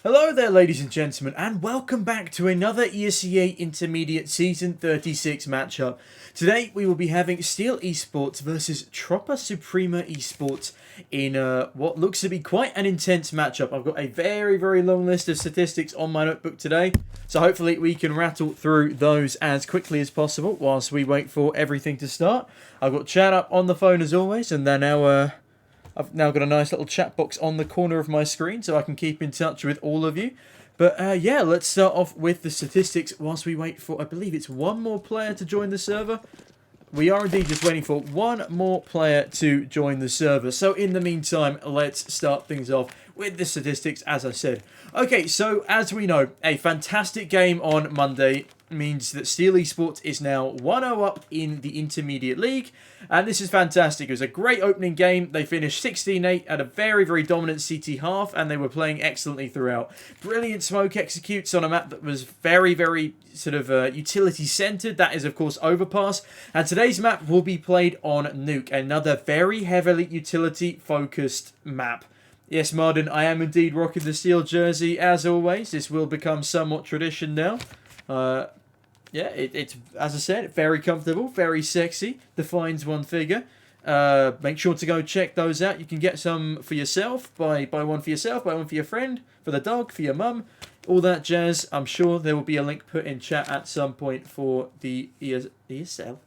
Hello there, ladies and gentlemen, and welcome back to another ESEA Intermediate Season 36 matchup. Today, we will be having Steel Esports versus Tropa Suprema Esports in what looks to be quite an intense matchup. I've got a very long list of statistics on my notebook today, so hopefully we can rattle through those as quickly as possible whilst we wait for everything to start. I've got chat up on the phone as always, and they're now... I've now got a nice little chat box on the corner of my screen so I can keep in touch with all of you. But yeah, let's start off with the statistics whilst we wait for, I believe it's one more player to join the server. We are indeed just waiting for one more player to join the server. So in the meantime, let's start things off with the statistics, as I said. Okay, so as we know, a fantastic game on Monday means that Steel Esports is now 1-0 up in the Intermediate League, and this is fantastic. It was a great opening game. They finished 16-8 at a very dominant CT half, and they were playing excellently throughout. Brilliant smoke executes on a map that was very sort of utility-centered. That is, of course, Overpass, and today's map will be played on Nuke, another very heavily utility-focused map. Yes, Marden, I am indeed rocking the Steel jersey, as always. This will become somewhat tradition now. Yeah, it's, as I said, very comfortable, very sexy, defines one figure. Make sure to go check those out. You can get some for yourself, buy one for yourself, buy one for your friend, for the dog, for your mum, all that jazz. I'm sure there will be a link put in chat at some point for the ESL,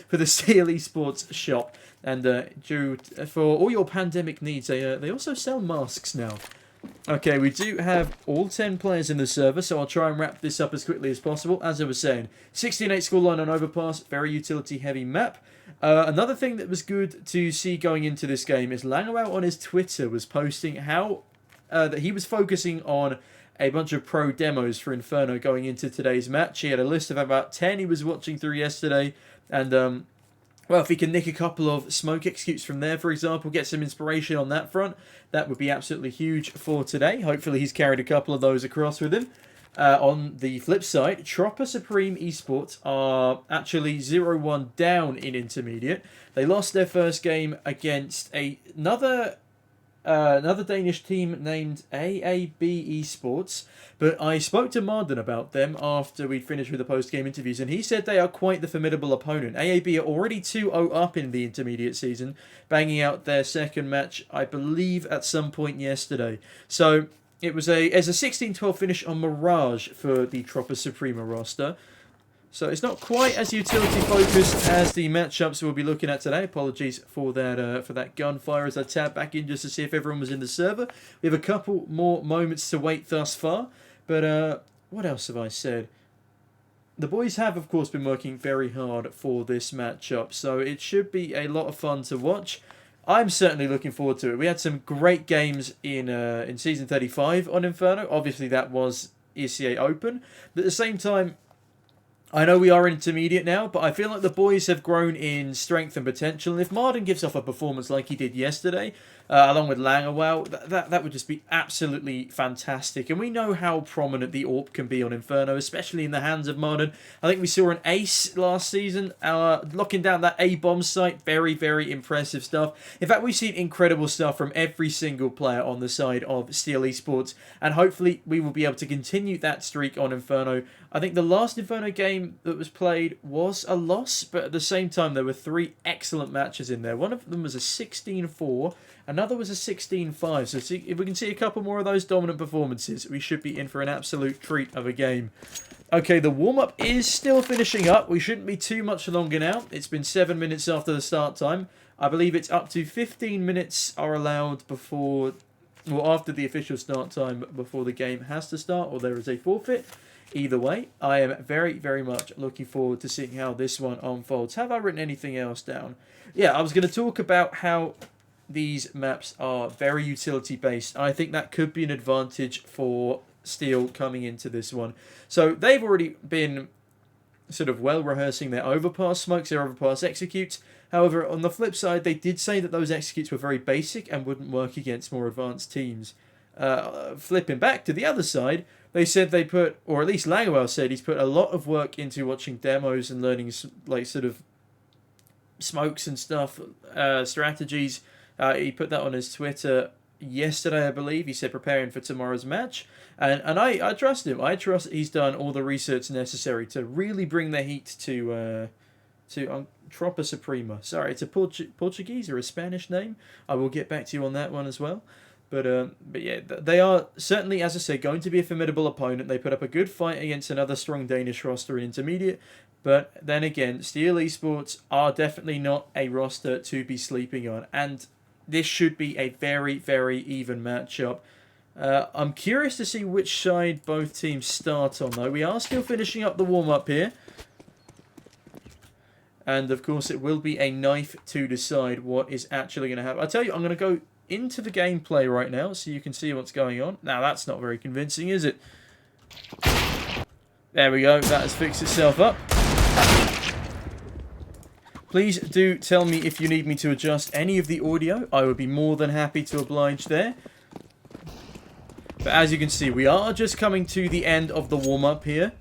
for the Steel Esports shop. And for all your pandemic needs, they also sell masks now. Okay, we do have all 10 players in the server, so I'll try and wrap this up as quickly as possible. As I was saying, 16-8 scoreline on Overpass, very utility-heavy map. Another thing that was good to see going into this game is Langwell on his Twitter was posting how that he was focusing on a bunch of pro demos for Inferno going into today's match. He had a list of about 10 he was watching through yesterday, and well, if he can nick a couple of smoke executes from there, for example, get some inspiration on that front, that would be absolutely huge for today. Hopefully he's carried a couple of those across with him. On the flip side, Tropa Supreme Esports are actually 0-1 down in Intermediate. They lost their first game against another Danish team named AAB Esports, but I spoke to Marden about them after we'd finished with the post-game interviews, and he said they are quite the formidable opponent. AAB are already 2-0 up in the Intermediate season, banging out their second match, I believe, at some point yesterday. So it was a 16-12 finish on Mirage for the Tropa Suprema roster. So it's not quite as utility-focused as the matchups we'll be looking at today. Apologies for that gunfire as I tab back in just to see if everyone was in the server. We have a couple more moments to wait thus far. But what else have I said? The boys have, of course, been working very hard for this matchup, so it should be a lot of fun to watch. I'm certainly looking forward to it. We had some great games in Season 35 on Inferno. Obviously, that was ESEA Open. But at the same time, I know we are Intermediate now, but I feel like the boys have grown in strength and potential. And if Marden gives off a performance like he did yesterday, along with Langawell, that would just be absolutely fantastic. And we know how prominent the AWP can be on Inferno, especially in the hands of Marden. I think we saw an ace last season, locking down that A-bomb site. Very impressive stuff. In fact, we've seen incredible stuff from every single player on the side of Steel Esports. And hopefully we will be able to continue that streak on Inferno. I think the last Inferno game that was played was a loss, but at the same time there were 3 excellent matches in there. One of them was a 16-4, another was a 16-5, so if we can see a couple more of those dominant performances, we should be in for an absolute treat of a game. Okay, the warm-up is still finishing up. We shouldn't be too much longer now. It's been 7 minutes after the start time. I believe it's up to 15 minutes are allowed before, well, after the official start time before the game has to start, or there is a forfeit. Either way, I am very much looking forward to seeing how this one unfolds. Have I written anything else down? Yeah, I was going to talk about how these maps are very utility-based. I think that could be an advantage for Steel coming into this one. So they've already been sort of well-rehearsing their overpass smokes, their overpass executes. However, on the flip side, they did say that those executes were very basic and wouldn't work against more advanced teams. Flipping back to the other side, they said they put, or at least Langwell said, he's put a lot of work into watching demos and learning like sort of smokes and stuff, strategies. He put that on his Twitter yesterday, I believe. He said preparing for tomorrow's match. And I trust him. I trust he's done all the research necessary to really bring the heat to Tropa Suprema. Sorry, it's a Portuguese or a Spanish name. I will get back to you on that one as well. But yeah, they are certainly, as I say, going to be a formidable opponent. They put up a good fight against another strong Danish roster in Intermediate. But then again, Steel Esports are definitely not a roster to be sleeping on. And this should be a very, very even matchup. I'm curious to see which side both teams start on, though. We are still finishing up the warm-up here. And, of course, it will be a knife to decide what is actually going to happen. I'll tell you, I'm going to go into the gameplay right now so you can see what's going on. Now, that's not very convincing, is it? There we go. That has fixed itself up. Please do tell me if you need me to adjust any of the audio. I would be more than happy to oblige there. But as you can see, we are just coming to the end of the warm-up here.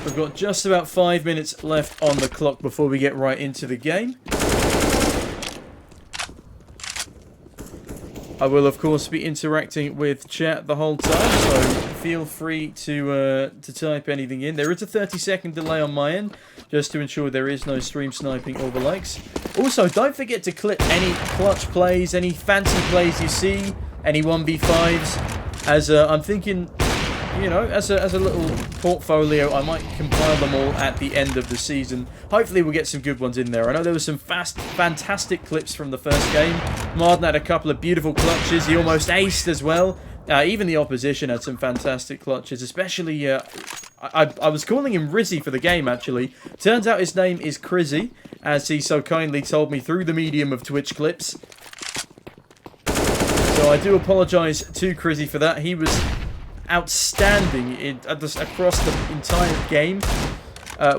We've got just about 5 minutes left on the clock before we get right into the game. I will, of course, be interacting with chat the whole time, so feel free to type anything in. There is a 30-second delay on my end, just to ensure there is no stream sniping or the likes. Also, don't forget to clip any clutch plays, any fancy plays you see, any 1v5s, as I'm thinking, you know, as a little portfolio, I might compile them all at the end of the season. Hopefully we'll get some good ones in there. I know there were some fantastic clips from the first game. Marden had a couple of beautiful clutches. He almost aced as well. Even the opposition had some fantastic clutches, especially... I was calling him Rizzy for the game, actually. Turns out his name is Crizzy, as he so kindly told me through the medium of Twitch clips. So I do apologise to Crizzy for that. He was outstanding across the entire game.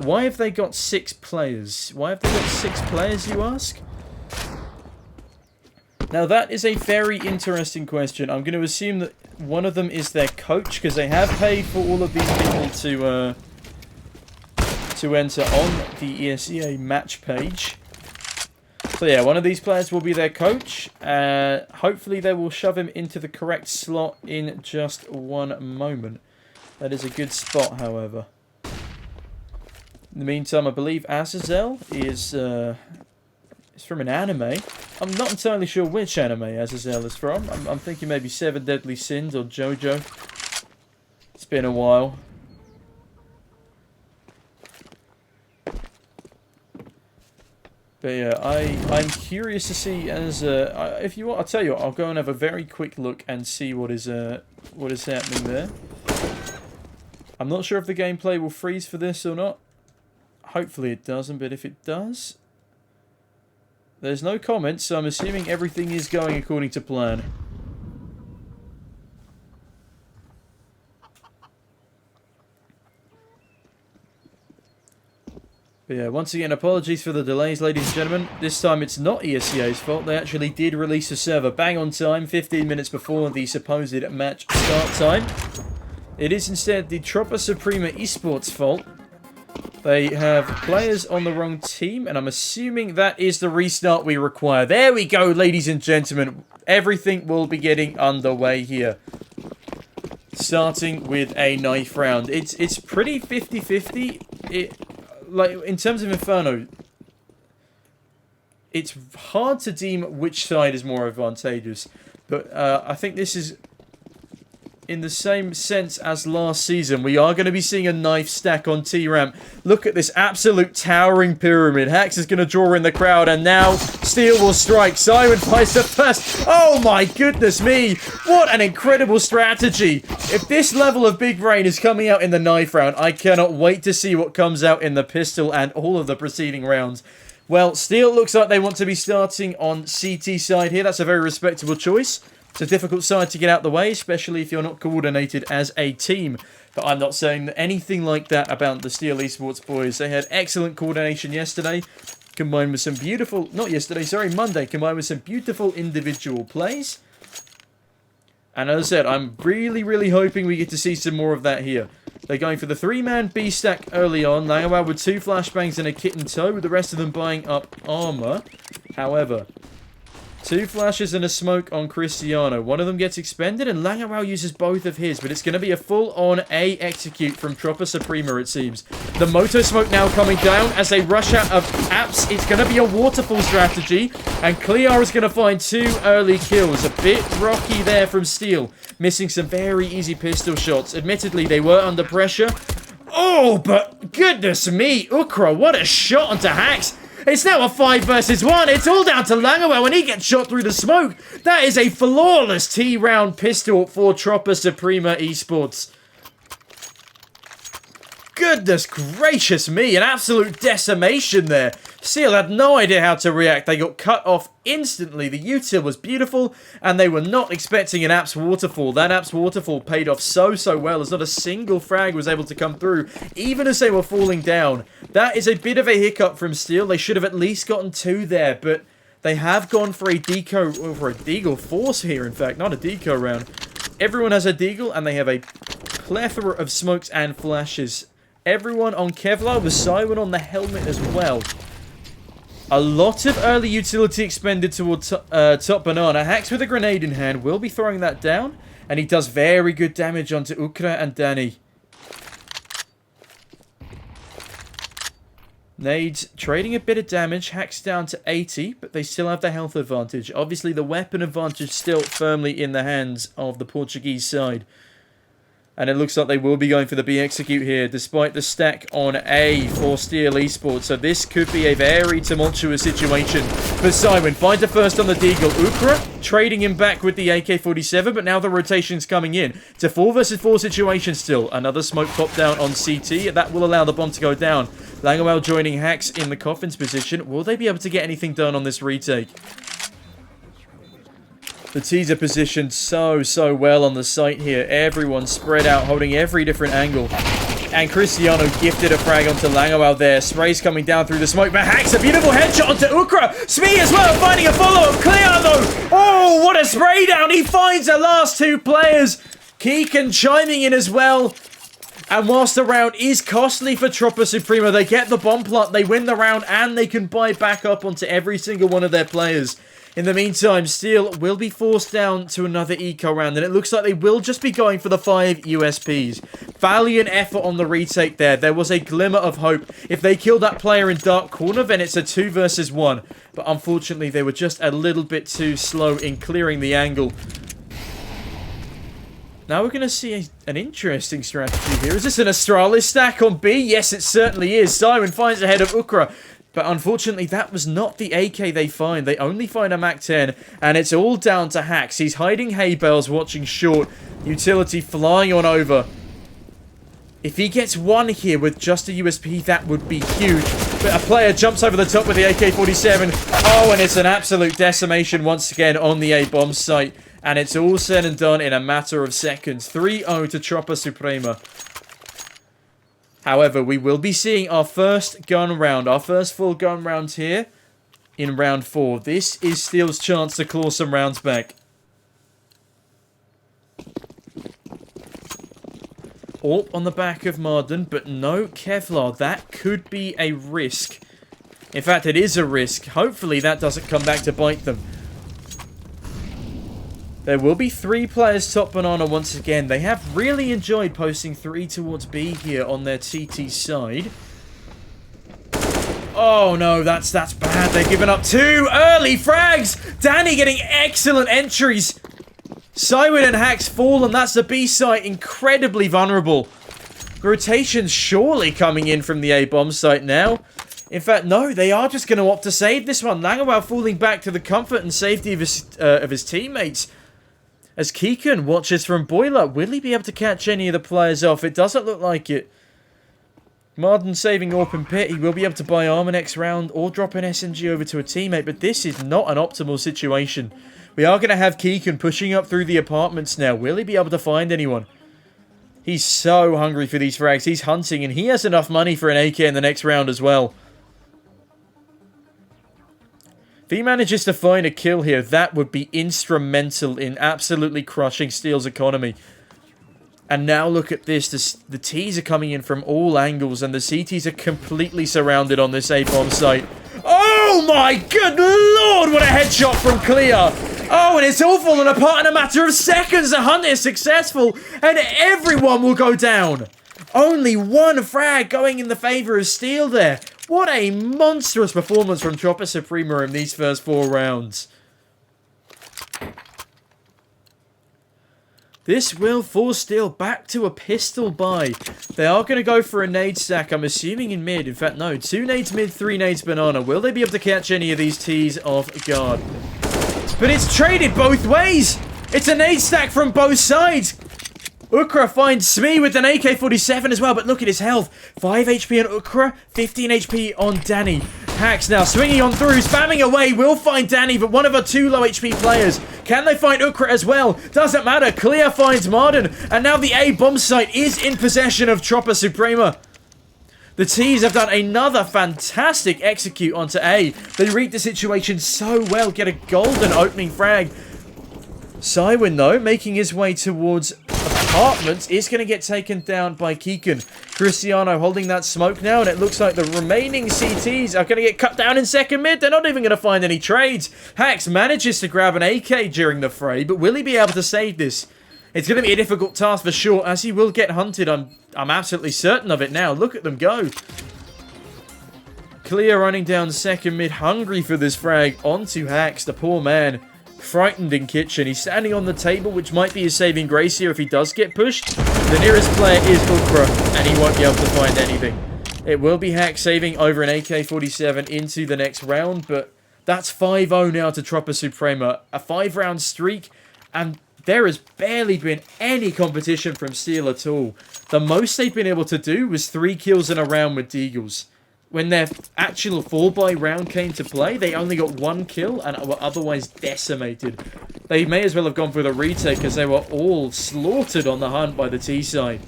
Why have they got 6 players? Why have they got 6 players, you ask? Now, that is a very interesting question. I'm going to assume that one of them is their coach, because they have paid for all of these people to enter on the ESEA match page. So yeah, one of these players will be their coach. Hopefully they will shove him into the correct slot in just one moment. That is a good spot, however. In the meantime, I believe Azazel is from an anime. I'm not entirely sure which anime Azazel is from. I'm thinking maybe Seven Deadly Sins or JoJo. It's been a while. But yeah, I'm curious to see as if you want, I'll tell you what, I'll go and have a very quick look and see what is happening there. I'm not sure if the gameplay will freeze for this or not. Hopefully it doesn't, but if it does, there's no comments, so I'm assuming everything is going according to plan. But yeah, once again, apologies for the delays, ladies and gentlemen. This time it's not ESEA's fault. They actually did release a server bang on time, 15 minutes before the supposed match start time. It is instead the Tropa Suprema eSports fault. They have players on the wrong team, and I'm assuming that is the restart we require. There we go, ladies and gentlemen. Everything will be getting underway here. Starting with a knife round. It's pretty 50-50. Like, in terms of Inferno, it's hard to deem which side is more advantageous. But I think this is in the same sense as last season. We are going to be seeing a knife stack on T-Ramp. Look at this absolute towering pyramid. Hex is going to draw in the crowd, and now Steel will strike. Simon fights the first. Oh my goodness me. What an incredible strategy. If this level of big brain is coming out in the knife round, I cannot wait to see what comes out in the pistol and all of the preceding rounds. Well, Steel looks like they want to be starting on CT side here. That's a very respectable choice. It's a difficult side to get out the way, especially if you're not coordinated as a team. But I'm not saying anything like that about the Steel Esports boys. They had excellent coordination yesterday, combined with some beautiful... Not yesterday, sorry, Monday. Combined with some beautiful individual plays. And as I said, I'm really, really hoping we get to see some more of that here. They're going for the 3-man B stack early on. Langawal with 2 flashbangs and a kit and toe, with the rest of them buying up armor. However, 2 flashes and a smoke on Cristiano. One of them gets expended, and Langeral uses both of his, but it's going to be a full-on A execute from Tropa Suprema, it seems. The Moto Smoke now coming down as they rush out of apps. It's going to be a waterfall strategy, and Clear is going to find 2 early kills. A bit rocky there from Steel, missing some very easy pistol shots. Admittedly, they were under pressure. Oh, but goodness me, Ukra, what a shot onto Hacks. It's now a 5 versus 1. It's all down to Langeral when he gets shot through the smoke. That is a flawless T-round pistol for Tropa Suprema eSports. Goodness gracious me, an absolute decimation there. Steel had no idea how to react. They got cut off instantly. The util was beautiful, and they were not expecting an Apps Waterfall. That Apps Waterfall paid off so well, as not a single frag was able to come through, even as they were falling down. That is a bit of a hiccup from Steel. They should have at least gotten 2 there, but they have gone for a Deagle Force here, in fact, not a deco round. Everyone has a Deagle, and they have a plethora of smokes and flashes. Everyone on Kevlar, with Siren on the helmet as well. A lot of early utility expended towards Top Banana. Hacks with a grenade in hand will be throwing that down. And he does very good damage onto Ukra and Danny. Nades trading a bit of damage. Hacks down to 80, but they still have the health advantage. Obviously, the weapon advantage still firmly in the hands of the Portuguese side. And it looks like they will be going for the B execute here, despite the stack on A for Steel Esports. So this could be a very tumultuous situation. But Siren finds a first on the Deagle. Ukra trading him back with the AK-47, but now the rotation's coming in. It's a 4 versus 4 situation still. Another smoke pop down on CT. That will allow the bomb to go down. Langeral joining Hacks in the Coffin's position. Will they be able to get anything done on this retake? The T's are positioned so well on the site here. Everyone spread out, holding every different angle. And Cristiano gifted a frag onto Langeral there. Spray's coming down through the smoke, but Hacks a beautiful headshot onto Ukra. Smee as well, finding a follow-up. Clear though. Oh, what a spray down. He finds the last 2 players. Keegan chiming in as well. And whilst the round is costly for Tropa Suprema, they get the bomb plant, they win the round, and they can buy back up onto every single one of their players. In the meantime, Steel will be forced down to another eco round, and it looks like they will just be going for the 5 USPs. Valiant effort on the retake there. There was a glimmer of hope. If they kill that player in dark corner, then it's a 2 versus 1. But unfortunately, they were just a little bit too slow in clearing the angle. Now we're going to see an interesting strategy here. Is this an Astralis stack on B? Yes, it certainly is. Siren finds ahead of Ukra. But unfortunately, that was not the AK they find. They only find a MAC-10, and it's all down to Hacks. He's hiding hay bales, watching short. Utility flying on over. If he gets 1 here with just a USP, that would be huge. But a player jumps over the top with the AK-47. Oh, and it's an absolute decimation once again on the A-bomb site. And it's all said and done in a matter of seconds. 3-0 to Tropa Suprema. However, we will be seeing our first gun round. Our first full gun round here in round 4. This is Steel's chance to claw some rounds back. AWP on the back of Marden, but no Kevlar. That could be a risk. In fact, it is a risk. Hopefully that doesn't come back to bite them. There will be 3 players top banana once again. They have really enjoyed posting 3 towards B here on their TT side. Oh no, that's bad. They've given up 2 early frags. Danny getting excellent entries. Siren and Hacks fall, and that's the B site. Incredibly vulnerable. Rotations surely coming in from the A-bomb site now. In fact, no, they are just going to opt to save this one. Langeral falling back to the comfort and safety of his teammates. As Keegan watches from Boiler, will he be able to catch any of the players off? It doesn't look like it. Marden saving AWP and Pit. He will be able to buy armor next round or drop an SMG over to a teammate, but this is not an optimal situation. We are going to have Keegan pushing up through the apartments now. Will he be able to find anyone? He's so hungry for these frags. He's hunting, and he has enough money for an AK in the next round as well. If he manages to find a kill here, that would be instrumental in absolutely crushing Steel's economy. And now look at this. The T's are coming in from all angles, and the CTs are completely surrounded on this A-bomb site. Oh! Oh my good lord, what a headshot from Clear. Oh, and it's all fallen apart in a matter of seconds. The hunt is successful, and everyone will go down. Only one frag going in the favor of Steel there. What a monstrous performance from Tropa Suprema in these first 4 rounds. This will force Steel back to a pistol buy. They are going to go for a nade stack, I'm assuming in mid. In fact, no. 2 nades mid, 3 nades banana. Will they be able to catch any of these T's off guard? But it's traded both ways. It's a nade stack from both sides. Ukra finds Smee with an AK-47 as well, but look at his health. 5 HP on Ukra, 15 HP on Danny. Hax now swinging on through, spamming away, will find Danny, but one of our 2 low HP players. Can they find Ukra as well? Doesn't matter. Clear finds Marden, and now the A bomb site is in possession of Tropa Suprema. The T's have done another fantastic execute onto A. They read the situation so well, get a golden opening frag. Cywin, though, making his way towards apartments, is going to get taken down by Keegan. Cristiano holding that smoke now, and it looks like the remaining CTs are going to get cut down in second mid. They're not even going to find any trades. Hax manages to grab an AK during the fray, but will he be able to save this? It's going to be a difficult task for sure, as he will get hunted. I'm absolutely certain of it now. Look at them go. Clear running down second mid, hungry for this frag onto Hax, the poor man. Frightened in kitchen. He's standing on the table, which might be his saving grace here if he does get pushed. The nearest player is Ukra, and he won't be able to find anything. It will be Hack saving over an AK-47 into the next round, but that's 5-0 now to Tropa Suprema. A 5-round streak, and there has barely been any competition from Steel at all. The most they've been able to do was 3 kills in a round with Deagles. When their actual 4-buy round came to play, they only got 1 kill and were otherwise decimated. They may as well have gone for the retake as they were all slaughtered on the hunt by the T side.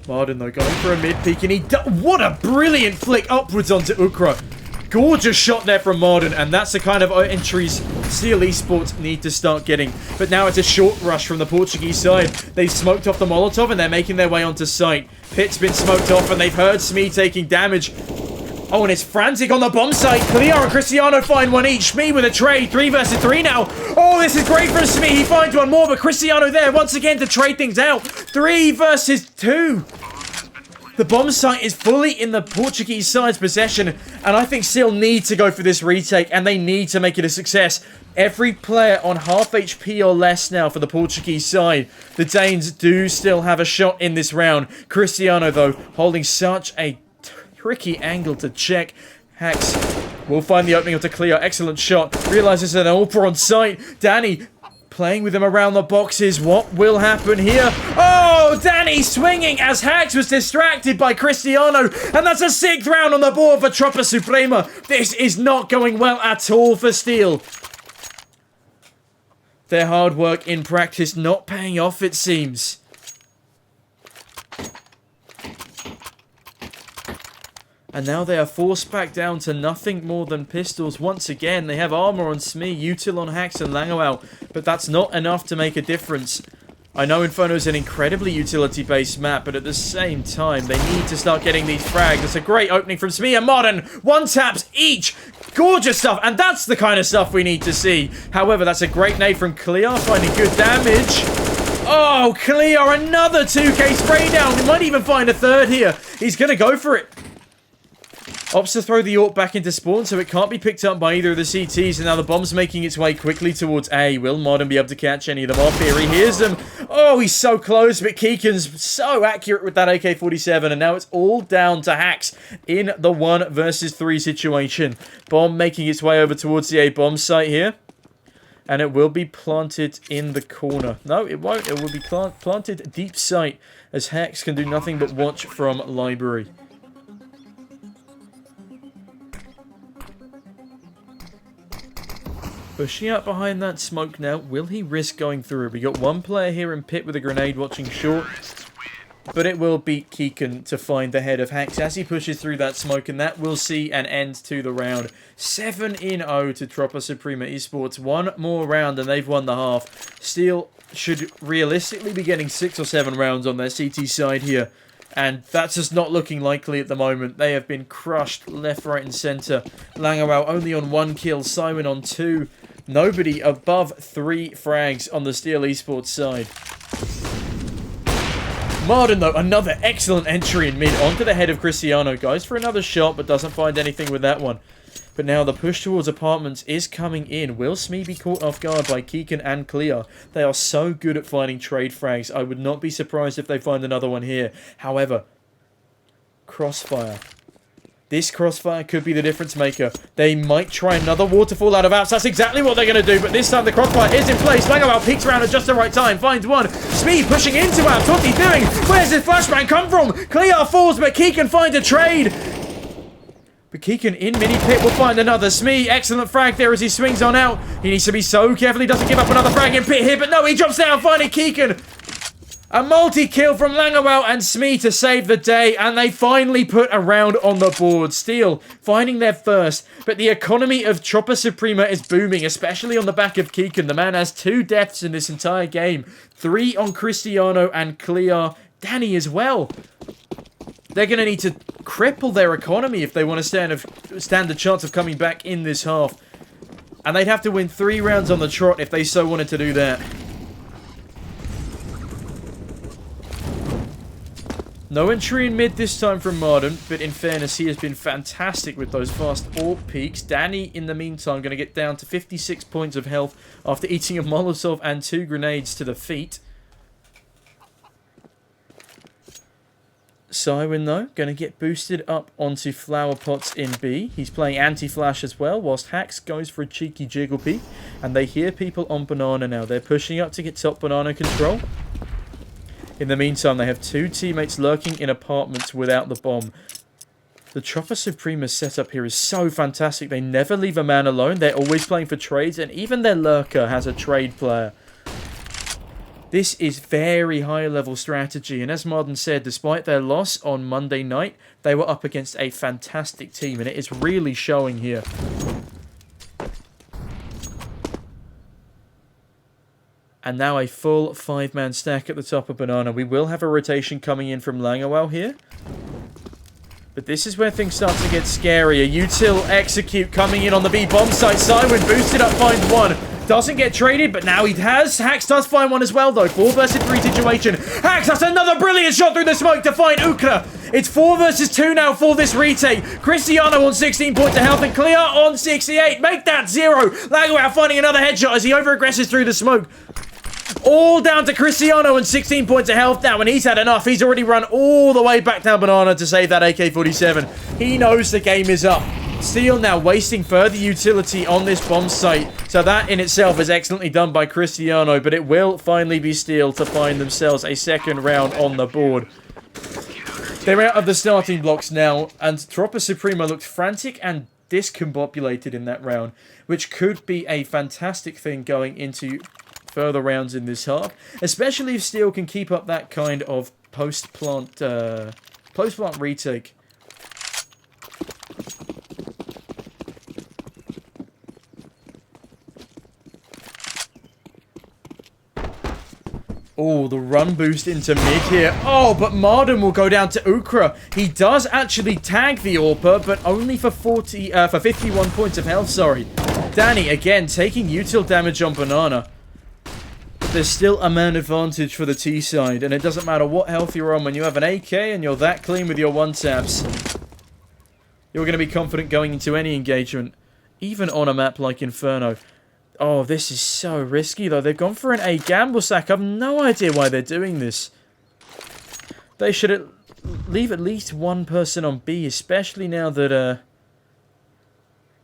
Marden, though, going for a mid-peek, and what a brilliant flick upwards onto Ukra. Gorgeous shot there from Marden, and that's the kind of entries Steel eSports need to start getting. But now it's a short rush from the Portuguese side. They've smoked off the Molotov, and they're making their way onto site. Pit's been smoked off, and they've heard Smee taking damage. Oh, and it's frantic on the bomb site. Clear and Cristiano find one each. Smee with a trade. 3 versus 3 now. Oh, this is great for Smee. He finds one more, but Cristiano there once again to trade things out. 3 versus 2. The bomb site is fully in the Portuguese side's possession, and I think Steel need to go for this retake, and they need to make it a success. Every player on half HP or less now for the Portuguese side. The Danes do still have a shot in this round. Cristiano, though, holding such a tricky angle to check. Hax will find the opening of the Clear. Excellent shot. Realizes an AWPer on site. Danny playing with him around the boxes. What will happen here? Oh, Danny swinging as Hax was distracted by Cristiano. And that's a 6th round on the board for Tropa Suprema. This is not going well at all for Steel. Their hard work in practice not paying off, it seems. And now they are forced back down to nothing more than pistols. Once again, they have armor on Smee, Util on Hax and Langow, but that's not enough to make a difference. I know Inferno is an incredibly utility-based map, but at the same time, they need to start getting these frags. It's a great opening from Smee and Modern. 1 taps each. Gorgeous stuff, and that's the kind of stuff we need to see. However, that's a great nade from Clear, finding good damage. Oh, Clear, another 2k spray down. He might even find a 3rd here. He's going to go for it. Opts to throw the AWP back into spawn, so it can't be picked up by either of the CTs, and now the bomb's making its way quickly towards A. Will Modern be able to catch any of them off here? He hears them. Oh, he's so close, but Keegan's so accurate with that AK-47, and now it's all down to Hax in the 1 versus 3 situation. Bomb making its way over towards the A bomb site here, and it will be planted in the corner. No, it won't. It will be planted deep sight, as Hax can do nothing but watch from library. Pushing out behind that smoke now. Will he risk going through? We got 1 player here in pit with a grenade watching short. But it will be Keegan to find the head of Hax as he pushes through that smoke. And that will see an end to the round. 7-0 to Tropa Suprema eSports. 1 more round and they've won the half. Steel should realistically be getting 6 or 7 rounds on their CT side here. And that's just not looking likely at the moment. They have been crushed left, right, and centre. Langawao only on 1 kill. Simon on 2. Nobody above 3 frags on the Steel Esports side. Marden, though, another excellent entry in mid. Onto the head of Cristiano. Goes for another shot, but doesn't find anything with that one. But now the push towards apartments is coming in. Will Smee be caught off guard by Keegan and Clea? They are so good at finding trade frags. I would not be surprised if they find another one here. However, Crossfire. This Crossfire could be the difference maker. They might try another waterfall out of outs. That's exactly what they're going to do. But this time the Crossfire is in place. Langawao peeks around at just the right time. Finds one. Smee pushing into outs. What's he doing? Where's his flashbang come from? Clea falls, but Keegan finds a trade. But Keegan in mini-pit will find another. Smee, excellent frag there as he swings on out. He needs to be so careful he doesn't give up another frag in pit here. But no, he drops down, finding Keegan. A multi-kill from Langawao and Smee to save the day. And they finally put a round on the board. Steel finding their first. But the economy of Tropa Suprema is booming, especially on the back of Keegan. The man has 2 deaths in this entire game. 3 on Cristiano and Clea. Danny as well. They're going to need to cripple their economy if they want to stand a chance of coming back in this half. And they'd have to win 3 rounds on the trot if they so wanted to do that. No entry in mid this time from Marden, but in fairness, he has been fantastic with those fast AWP peaks. Danny, in the meantime, going to get down to 56 points of health after eating a Molotov and 2 grenades to the feet. Cywin, though, going to get boosted up onto Flower Pots in B. He's playing anti-flash as well, whilst Hax goes for a cheeky jiggle peek. And they hear people on Banana now. They're pushing up to get top Banana control. In the meantime, they have 2 teammates lurking in apartments without the bomb. The Tropa Suprema setup here is so fantastic. They never leave a man alone. They're always playing for trades, and even their lurker has a trade player. This is very high-level strategy, and as Marden said, despite their loss on Monday night, they were up against a fantastic team, and it is really showing here. And now a full 5-man stack at the top of Banana. We will have a rotation coming in from Langawao here. But this is where things start to get scarier. Util execute coming in on the B bomb site. Cywin boosted up, finds one. Doesn't get traded, but now he has. Hax does find one as well, though. 4 versus 3 situation. Hax, that's another brilliant shot through the smoke to find Ukra. It's 4 versus 2 now for this retake. Cristiano on 16 points of health and Clea on 68. Make that 0. Langawao finding another headshot as he over-aggresses through the smoke. All down to Cristiano and 16 points of health now, and he's had enough. He's already run all the way back down Banana to save that AK-47. He knows the game is up. Steel now wasting further utility on this bomb site. So that in itself is excellently done by Cristiano, but it will finally be Steel to find themselves a second round on the board. They're out of the starting blocks now, and Tropa Suprema looked frantic and discombobulated in that round, which could be a fantastic thing going into further rounds in this half, especially if Steel can keep up that kind of post-plant retake. Oh, the run boost into mid here. Oh, but Marden will go down to Ukra. He does actually tag the AWPer, but only for 51 points of health, sorry. Danny, again, taking util damage on Banana. But there's still a man advantage for the T side, and it doesn't matter what health you're on. When you have an AK and you're that clean with your one-taps, you're going to be confident going into any engagement, even on a map like Inferno. Oh, this is so risky, though. They've gone for an A gamble sack. I've no idea why they're doing this. They should leave at least one person on B, especially now that,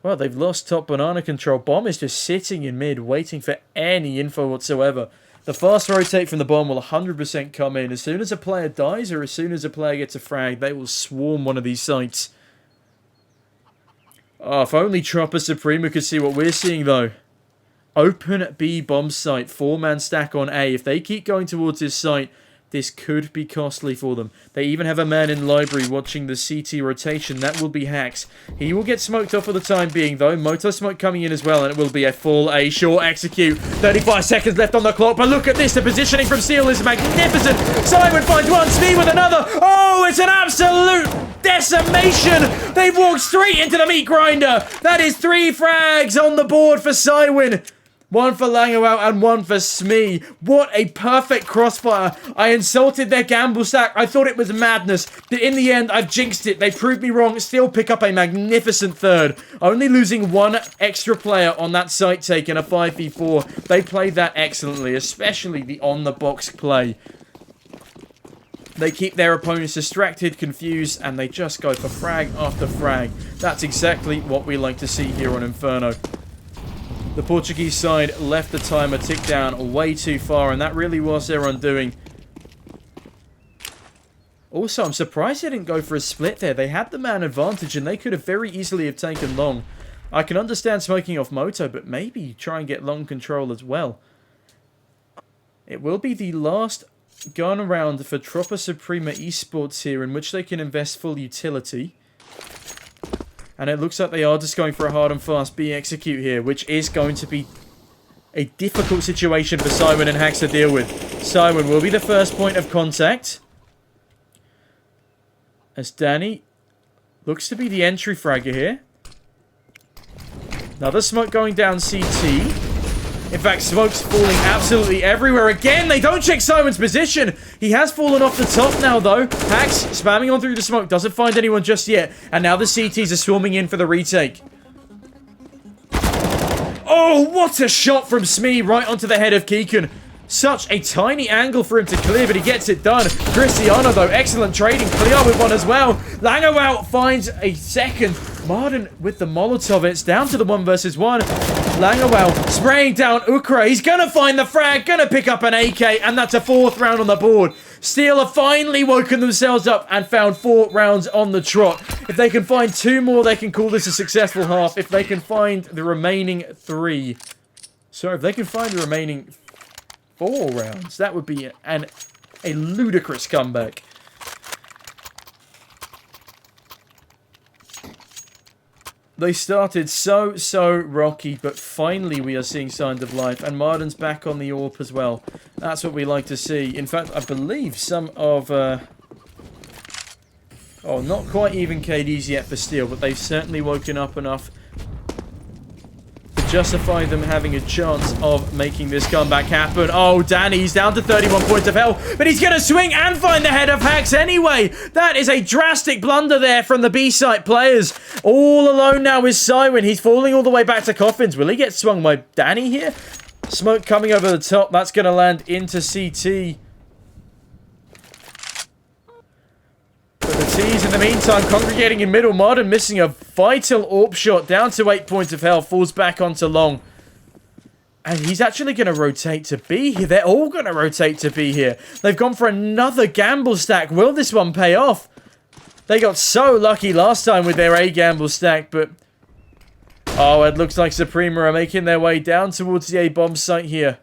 well, they've lost top Banana control. Bomb is just sitting in mid, waiting for any info whatsoever. The fast rotate from the bomb will 100% come in. As soon as a player dies, or as soon as a player gets a frag, they will swarm one of these sites. Oh, if only Tropa Suprema could see what we're seeing, though. Open B bomb site, 4-man stack on A. If they keep going towards this site, this could be costly for them. They even have a man in library watching the CT rotation. That will be Hax. He will get smoked off for the time being, though. Moto smoke coming in as well, and it will be a full A short execute. 35 seconds left on the clock, but look at this. The positioning from Steel is magnificent. Simon finds one, Smee with another. Oh, it's an absolute decimation. They've walked straight into the meat grinder. That is 3 frags on the board for Cywin. 1 for Langewout and 1 for Smee. What a perfect crossfire. I insulted their gamble stack. I thought it was madness. But in the end, I've jinxed it. They proved me wrong. Still pick up a magnificent third. Only losing 1 extra player on that site take in a 5v4. They played that excellently, especially the on-the-box play. They keep their opponents distracted, confused, and they just go for frag after frag. That's exactly what we like to see here on Inferno. The Portuguese side left the timer tick down way too far, and that really was their undoing. Also, I'm surprised they didn't go for a split there. They had the man advantage, and they could have very easily have taken long. I can understand smoking off Moto, but maybe try and get long control as well. It will be the last gun round for Tropa Suprema eSports here, in which they can invest full utility. And it looks like they are just going for a hard and fast B execute here, which is going to be a difficult situation for Simon and Hax to deal with. Simon will be the first point of contact, as Danny looks to be the entry fragger here. Another smoke going down CT. In fact, smoke's falling absolutely everywhere. Again, they don't check Simon's position. He has fallen off the top now, though. Hax spamming on through the smoke. Doesn't find anyone just yet. And now the CTs are swarming in for the retake. Oh, what a shot from Smee right onto the head of Keegan. Such a tiny angle for him to clear, but he gets it done. Cristiano, though, excellent trading. Clear with one as well. Langewout finds a second. Martin with the Molotov. It's down to the 1 versus 1. Langewout spraying down Ukra. He's going to find the frag, going to pick up an AK, and that's a 4th round on the board. Steel have finally woken themselves up and found 4 rounds on the trot. If they can find 2 more, they can call this a successful half. If they can find the remaining 3... Sorry, if they can find the remaining 4 rounds, that would be a ludicrous comeback. They started so rocky, but finally we are seeing signs of life. And Martin's back on the AWP as well. That's what we like to see. In fact, I believe some of... oh, not quite even KDs yet for Steel, but they've certainly woken up enough to justify them having a chance of making this comeback happen. Oh, Danny's down to 31 points of health, but he's going to swing and find the head of Hax anyway. That is a drastic blunder there from the B-site players. All alone now is Cywin. He's falling all the way back to coffins. Will he get swung by Danny here? Smoke coming over the top. That's going to land into CT. But the T's in the meantime congregating in middle. Martin missing a vital AWP shot. Down to 8 points of health. Falls back onto long. And he's actually going to rotate to B here. They're all going to rotate to B here. They've gone for another gamble stack. Will this one pay off? They got so lucky last time with their A gamble stack, but... oh, it looks like Suprema are making their way down towards the A bomb site here.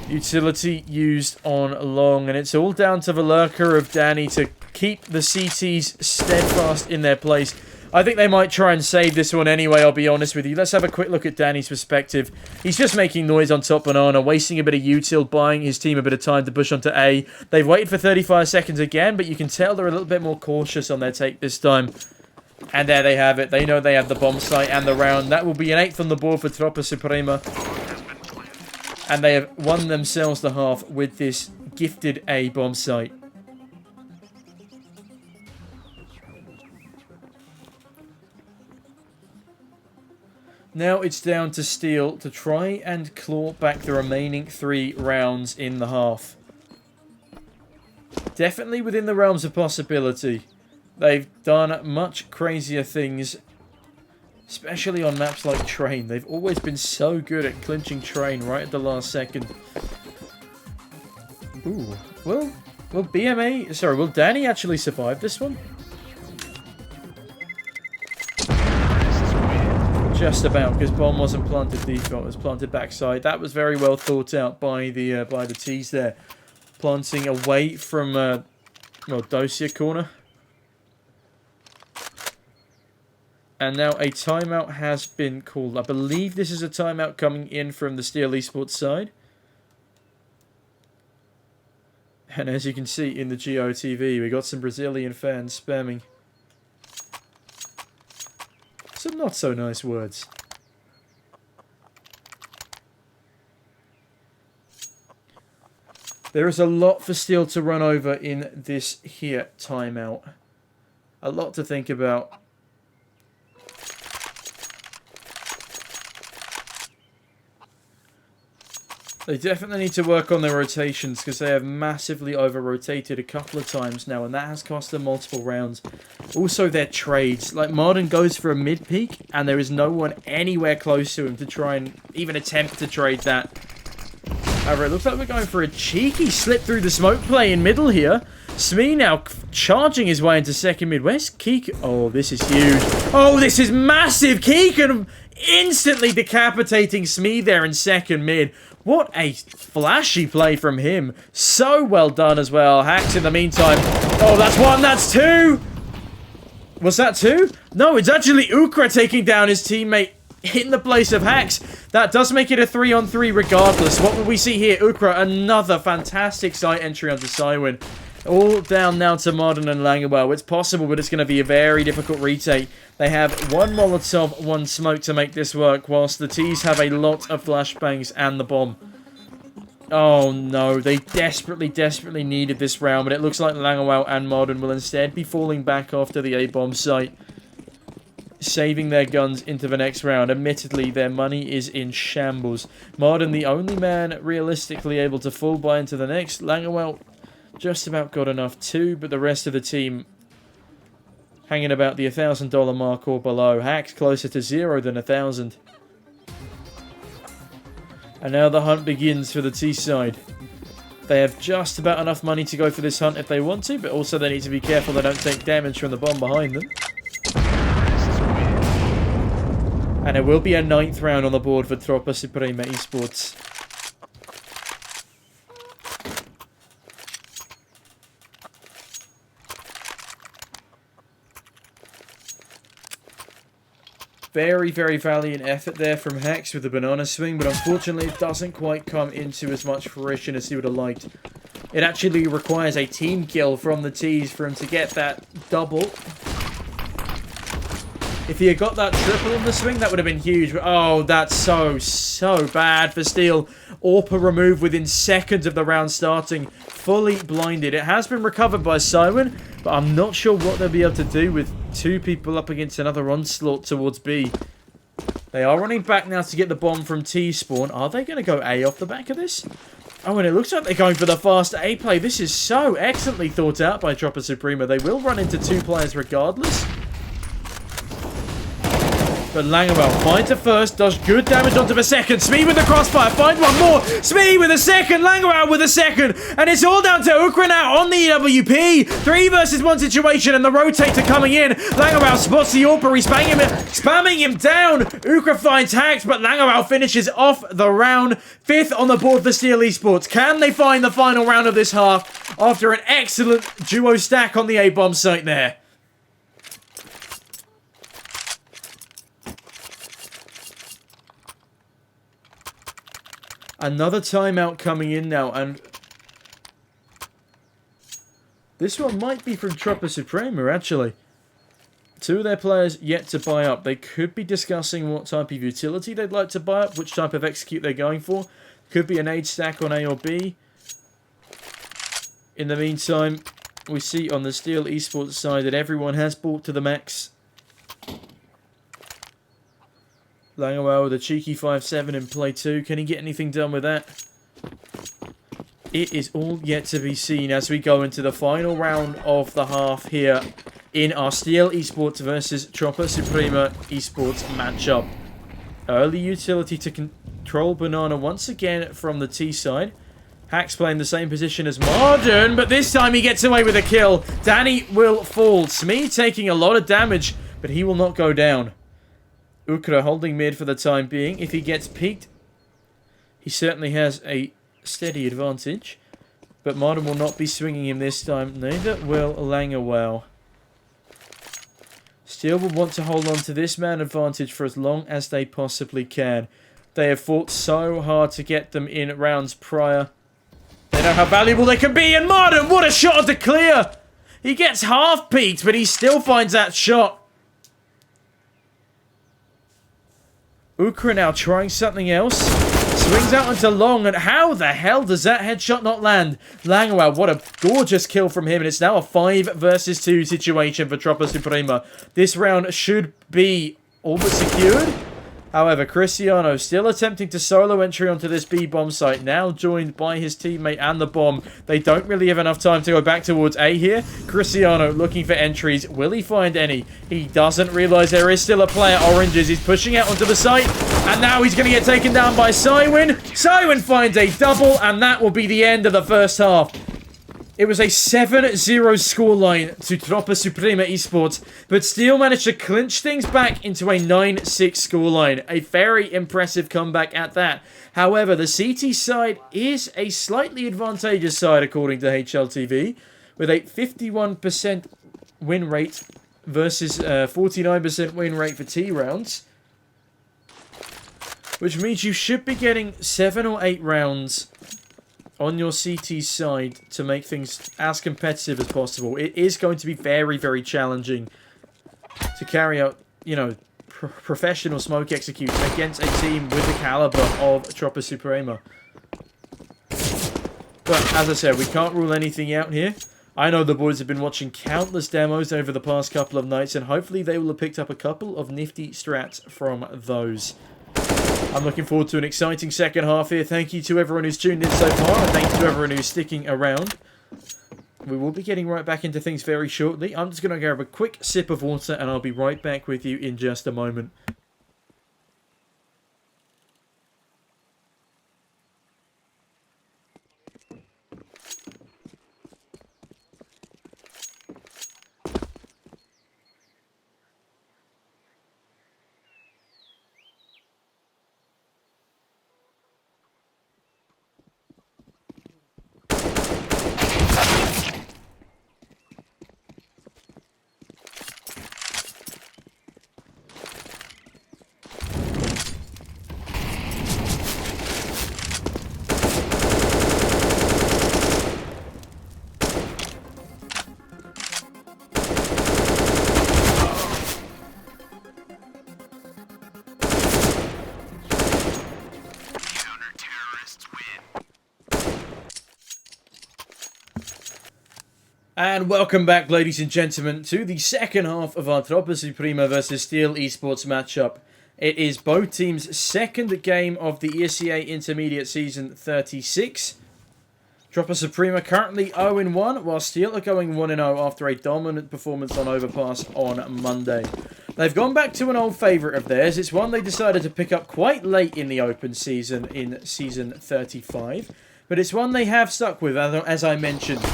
Utility used on long, and it's all down to the lurker of Danny to keep the CTs steadfast in their place. I think they might try and save this one anyway, I'll be honest with you. Let's have a quick look at Danny's perspective. He's just making noise on top banana, wasting a bit of util, buying his team a bit of time to push onto A. They've waited for 35 seconds again, but you can tell they're a little bit more cautious on their take this time. And there they have it. They know they have the bomb site and the round. That will be an 8th on the board for Tropa Suprema. And they have won themselves the half with this gifted A bomb site. Now it's down to Steel to try and claw back the remaining 3 rounds in the half. Definitely within the realms of possibility. They've done much crazier things, especially on maps like Train. They've always been so good at clinching Train right at the last second. Ooh, will BMA... sorry, will Danny actually survive this one? Just about, because bomb wasn't planted default, it was planted backside. That was very well thought out by the T's there. Planting away from, well, Dosia corner. And now a timeout has been called. I believe this is a timeout coming in from the Steel Esports side. And as you can see in the GOTV, we got some Brazilian fans spamming some not so nice words. There is a lot for Steel to run over in this here timeout. A lot to think about. They definitely need to work on their rotations because they have massively over-rotated a couple of times now, and that has cost them multiple rounds. Also, their trades. Like, Martin goes for a mid-peak, and there is no one anywhere close to him to try and even attempt to trade that. However, it looks like we're going for a cheeky slip through the smoke play in middle here. Smee now charging his way into second mid. Where's Keek? Oh, this is huge. Oh, this is massive. Keegan instantly decapitating Smee there in second mid. What a flashy play from him. So well done as well. Hacks in the meantime. Oh, that's one. That's two. Was that two? No, it's actually Ukra taking down his teammate in the place of Hacks. That does make it a 3-on-3 regardless. What will we see here? Ukra, another fantastic site entry onto Cywin. All down now to Modern and Langewell. It's possible, but it's going to be a very difficult retake. They have one Molotov, one smoke to make this work, whilst the T's have a lot of flashbangs and the bomb. Oh no, they desperately, desperately needed this round, but it looks like Langewell and Modern will instead be falling back after the A-bomb site, saving their guns into the next round. Admittedly, their money is in shambles. Modern, the only man realistically able to fall by into the next. Langewell just about got enough too, but the rest of the team hanging about the $1,000 mark or below. Hacks closer to 0 than 1,000. And now the hunt begins for the T side. They have just about enough money to go for this hunt if they want to, but also they need to be careful they don't take damage from the bomb behind them. And it will be a 9th round on the board for Tropa Suprema eSports. Very, very valiant effort there from Hex with the banana swing, but unfortunately it doesn't quite come into as much fruition as he would have liked. It actually requires a team kill from the T's for him to get that double. If he had got that triple on the swing, that would have been huge. But oh, that's so bad for Steel. Orpa removed within seconds of the round starting. Fully blinded. It has been recovered by Cywin, but I'm not sure what they'll be able to do with two people up against another onslaught towards B. They are running back now to get the bomb from T spawn. Are they going to go A off the back of this? Oh, and it looks like they're going for the fast A play. This is so excellently thought out by Tropa Suprema. They will run into two players regardless. But Langewell finds a first, does good damage onto the second. Smee with the crossfire, finds one more. Smee with a second, Langewell with a second. And it's all down to Ukra now on the EWP. 3 versus 1 situation and the rotator coming in. Langewell spots the Orpa, he's spamming him down. Ukra finds Hacks, but Langewell finishes off the round. 5th on the board for Steel Esports. Can they find the final round of this half after an excellent duo stack on the A-bomb site there? Another timeout coming in now, and this one might be from Tropa Suprema, actually. 2 of their players yet to buy up. They could be discussing what type of utility they'd like to buy up, which type of execute they're going for. Could be an aid stack on A or B. In the meantime, we see on the Steel Esports side that everyone has bought to the max. Langewell with a cheeky 5-7 in play 2. Can he get anything done with that? It is all yet to be seen as we go into the final round of the half here in our Steel Esports versus Tropa Suprema Esports matchup. Early utility to control Banana once again from the T side. Hacks playing the same position as Marden, but this time he gets away with a kill. Danny will fall. Smee taking a lot of damage, but he will not go down. Ukra holding mid for the time being. If he gets peeked, he certainly has a steady advantage. But Martin will not be swinging him this time. Neither will Langawell. Steel will want to hold on to this man advantage for as long as they possibly can. They have fought so hard to get them in rounds prior. They know how valuable they can be. And Martin, what a shot to clear! He gets half peeked, but he still finds that shot. Ukra now trying something else. Swings out into long, and how the hell does that headshot not land? Langawell, what a gorgeous kill from him, and it's now a 5 versus 2 situation for Tropa Suprema. This round should be all but secured. However, Cristiano still attempting to solo entry onto this B bomb site, now joined by his teammate and the bomb. They don't really have enough time to go back towards A here. Cristiano looking for entries. Will he find any? He doesn't realize there is still a player. Oranges, he's pushing out onto the site, and now he's going to get taken down by Cywin. Cywin finds a double, and that will be the end of the first half. It was a 7-0 scoreline to Tropa Suprema eSports, but Steel managed to clinch things back into a 9-6 scoreline. A very impressive comeback at that. However, the CT side is a slightly advantageous side according to HLTV, with a 51% win rate versus 49% win rate for T rounds. Which means you should be getting 7 or 8 rounds on your CT side to make things as competitive as possible. It is going to be very, very challenging to carry out, you know, professional smoke executes against a team with the caliber of Tropa Suprema. But, as I said, we can't rule anything out here. I know the boys have been watching countless demos over the past couple of nights, and hopefully they will have picked up a couple of nifty strats from those. I'm looking forward to an exciting second half here. Thank you to everyone who's tuned in so far, and thank you to everyone who's sticking around. We will be getting right back into things very shortly. I'm just going to grab a quick sip of water, and I'll be right back with you in just a moment. And welcome back, ladies and gentlemen, to the second half of our Tropa Suprema versus Steel eSports matchup. It is both teams' second game of the ESEA Intermediate Season 36. Tropa Suprema currently 0-1, while Steel are going 1-0 after a dominant performance on Overpass on Monday. They've gone back to an old favourite of theirs. It's one they decided to pick up quite late in the open season in Season 35. But it's one they have stuck with, as I mentioned.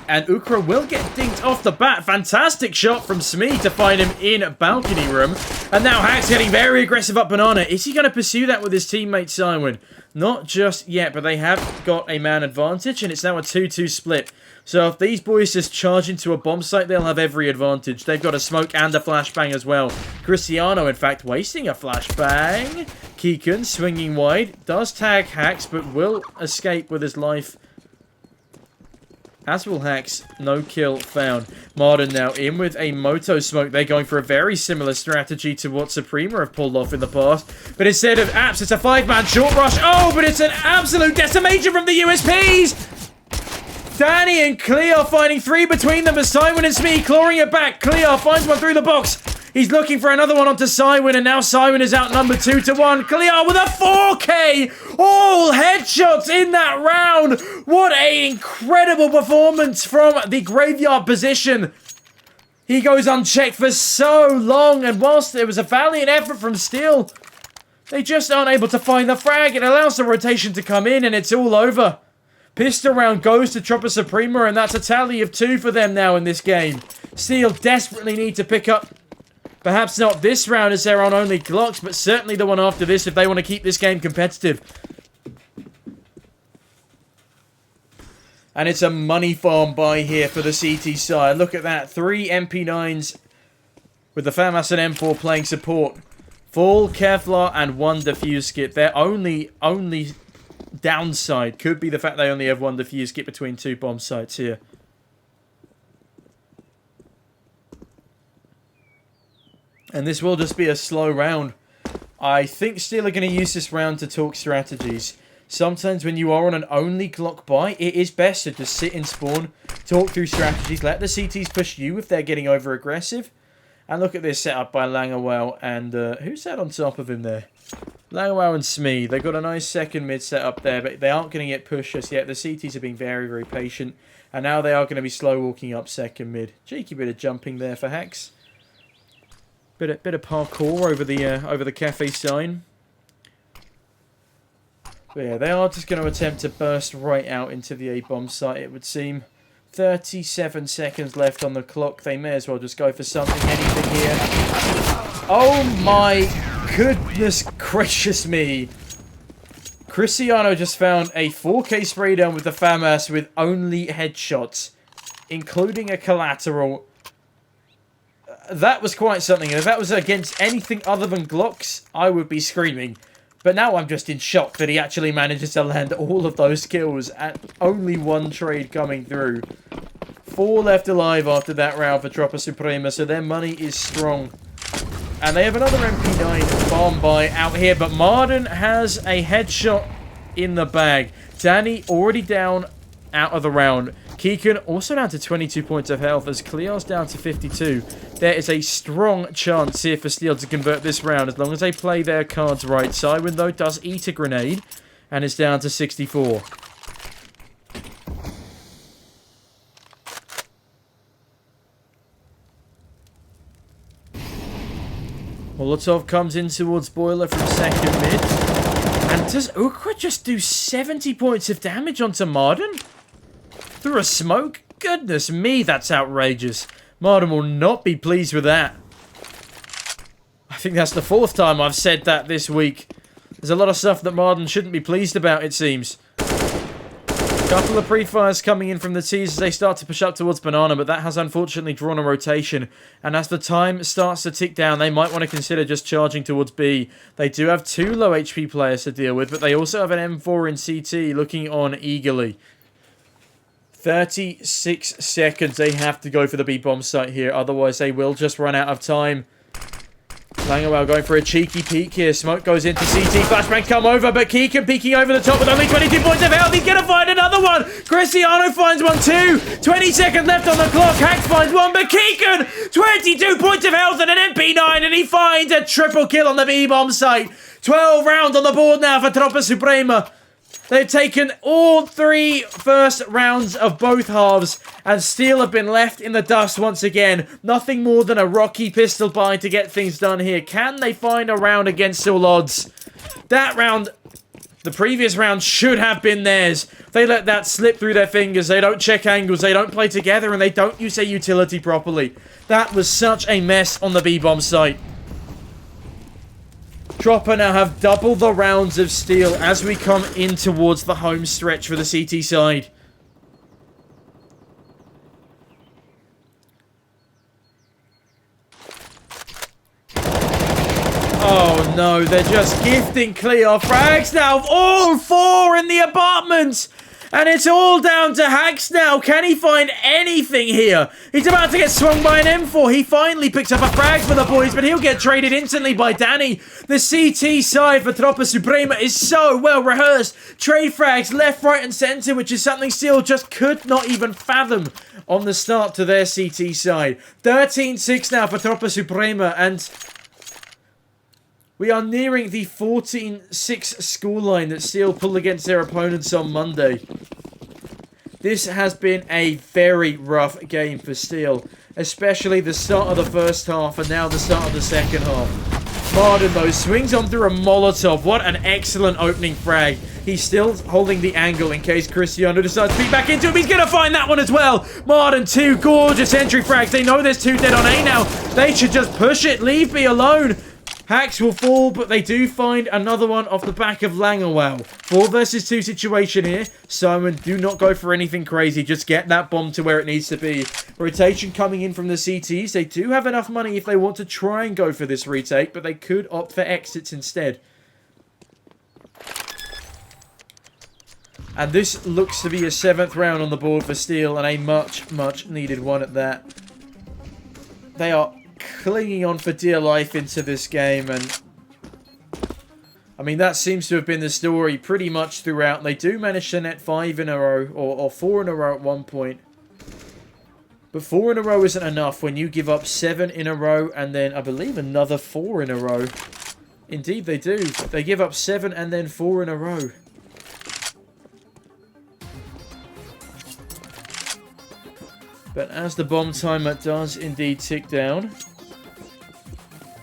And Ukra will get dinked off the bat. Fantastic shot from Smee to find him in balcony room. And now Hack's getting very aggressive up Banana. Is he going to pursue that with his teammate Cywin? Not just yet, but they have got a man advantage, and it's now a 2-2 split. So if these boys just charge into a bomb site, they'll have every advantage. They've got a smoke and a flashbang as well. Cristiano, in fact, wasting a flashbang. Keegan swinging wide. Does tag Hacks, but will escape with his life. As will Hacks, no kill found. Martin now in with a Moto smoke. They're going for a very similar strategy to what Suprema have pulled off in the past. But instead of apps, it's a 5-man short rush. Oh, but it's an absolute decimation from the USPs! Danny and Cleo finding 3 between them as Cywin and Smee clawing it back. Cleo finds one through the box. He's looking for another one onto Cywin, and now Cywin is outnumbered 2-1. Cleo with a 4K! All headshots in that round! What an incredible performance from the graveyard position. He goes unchecked for so long, and whilst it was a valiant effort from Steel, they just aren't able to find the frag. It allows the rotation to come in, and it's all over. Pistol round goes to Tropa Suprema, and that's a tally of 2 for them now in this game. Steel desperately need to pick up Perhaps not this round as they're on only Glocks, but certainly the one after this if they want to keep this game competitive. And it's a money farm buy here for the CT side. Look at that. 3 MP9s with the FAMAS and M4 playing support. Full Kevlar and 1 defuse kit. Their only downside could be the fact they only have 1 defuse kit between 2 bomb sites here. And this will just be a slow round. I think Steel are going to use this round to talk strategies. Sometimes when you are on an only Glock buy, it is best to just sit in spawn, talk through strategies, let the CTs push you if they're getting over aggressive. And look at this setup by Langawell and who's that on top of him there? Langawell and Smee. They've got a nice second mid set up there, but they aren't going to get pushed just yet. The CTs are being very, very patient. And now they are going to be slow walking up second mid. Cheeky bit of jumping there for Hax. Bit of parkour over the cafe sign. But yeah, they are just going to attempt to burst right out into the A-bomb site, it would seem. 37 seconds left on the clock. They may as well just go for something, anything here. Oh my goodness gracious me. Cristiano just found a 4K spray down with the FAMAS with only headshots, including a collateral. That was quite something. And if that was against anything other than Glocks, I would be screaming. But now I'm just in shock that he actually manages to land all of those kills at only 1 trade coming through. 4 left alive after that round for Tropa Suprema, so their money is strong. And they have another MP9 bomb buy out here, but Marden has a headshot in the bag. Danny already down out of the round. Keegan also down to 22 points of health as Cleo's down to 52. There is a strong chance here for Steel to convert this round as long as they play their cards right. Cywin, though, does eat a grenade and is down to 64. Molotov comes in towards Boiler from second mid. And does Ukra just do 70 points of damage onto Marden? Through a smoke? Goodness me, that's outrageous. Marden will not be pleased with that. I think that's the 4th time I've said that this week. There's a lot of stuff that Marden shouldn't be pleased about, it seems. Couple of pre-fires coming in from the T's as they start to push up towards Banana, but that has unfortunately drawn a rotation. And as the time starts to tick down, they might want to consider just charging towards B. They do have 2 low HP players to deal with, but they also have an M4 in CT looking on eagerly. 36 seconds. They have to go for the B-bomb site here. Otherwise, they will just run out of time. Langawell going for a cheeky peek here. Smoke goes into CT. Flashbang come over, but Keegan peeking over the top with only 22 points of health. He's going to find another one. Cristiano finds one too. 20 seconds left on the clock. Hax finds one, but Keegan, 22 points of health and an MP9, and he finds a triple kill on the B-bomb site. 12 rounds on the board now for Tropa Suprema. They've taken all 3 first rounds of both halves, and Steel have been left in the dust once again. Nothing more than a rocky pistol buy to get things done here. Can they find a round against all odds? That round, the previous round, should have been theirs. They let that slip through their fingers. They don't check angles. They don't play together, and they don't use their utility properly. That was such a mess on the B-bomb site. Tropa now have double the rounds of Steel as we come in towards the home stretch for the CT side. Oh no, they're just gifting Cleo frags now. All 4 in the apartment. And it's all down to Hax now. Can he find anything here? He's about to get swung by an M4. He finally picks up a frag for the boys, but he'll get traded instantly by Danny. The CT side for Tropa Suprema is so well rehearsed. Trade frags left, right, and center, which is something Steel just could not even fathom on the start to their CT side. 13-6 now for Tropa Suprema, and we are nearing the 14-6 scoreline that Steel pulled against their opponents on Monday. This has been a very rough game for Steel, especially the start of the first half and now the start of the second half. Marden, though, swings on through a Molotov. What an excellent opening frag. He's still holding the angle in case Cristiano decides to beat back into him. He's going to find that one as well. Marden, 2 gorgeous entry frags. They know there's 2 dead on A now. They should just push it. Leave me alone. Hacks will fall, but they do find another one off the back of Langewell. 4 versus 2 situation here. Simon, do not go for anything crazy. Just get that bomb to where it needs to be. Rotation coming in from the CTs. They do have enough money if they want to try and go for this retake, but they could opt for exits instead. And this looks to be a 7th round on the board for Steel, and a much, much needed one at that. They are clinging on for dear life into this game, and I mean, that seems to have been the story pretty much throughout. They do manage to net 5 in a row, or 4 in a row at one point. But 4 in a row isn't enough when you give up 7 in a row, and then I believe another 4 in a row. Indeed they do. They give up 7 and then 4 in a row. But as the bomb timer does indeed tick down,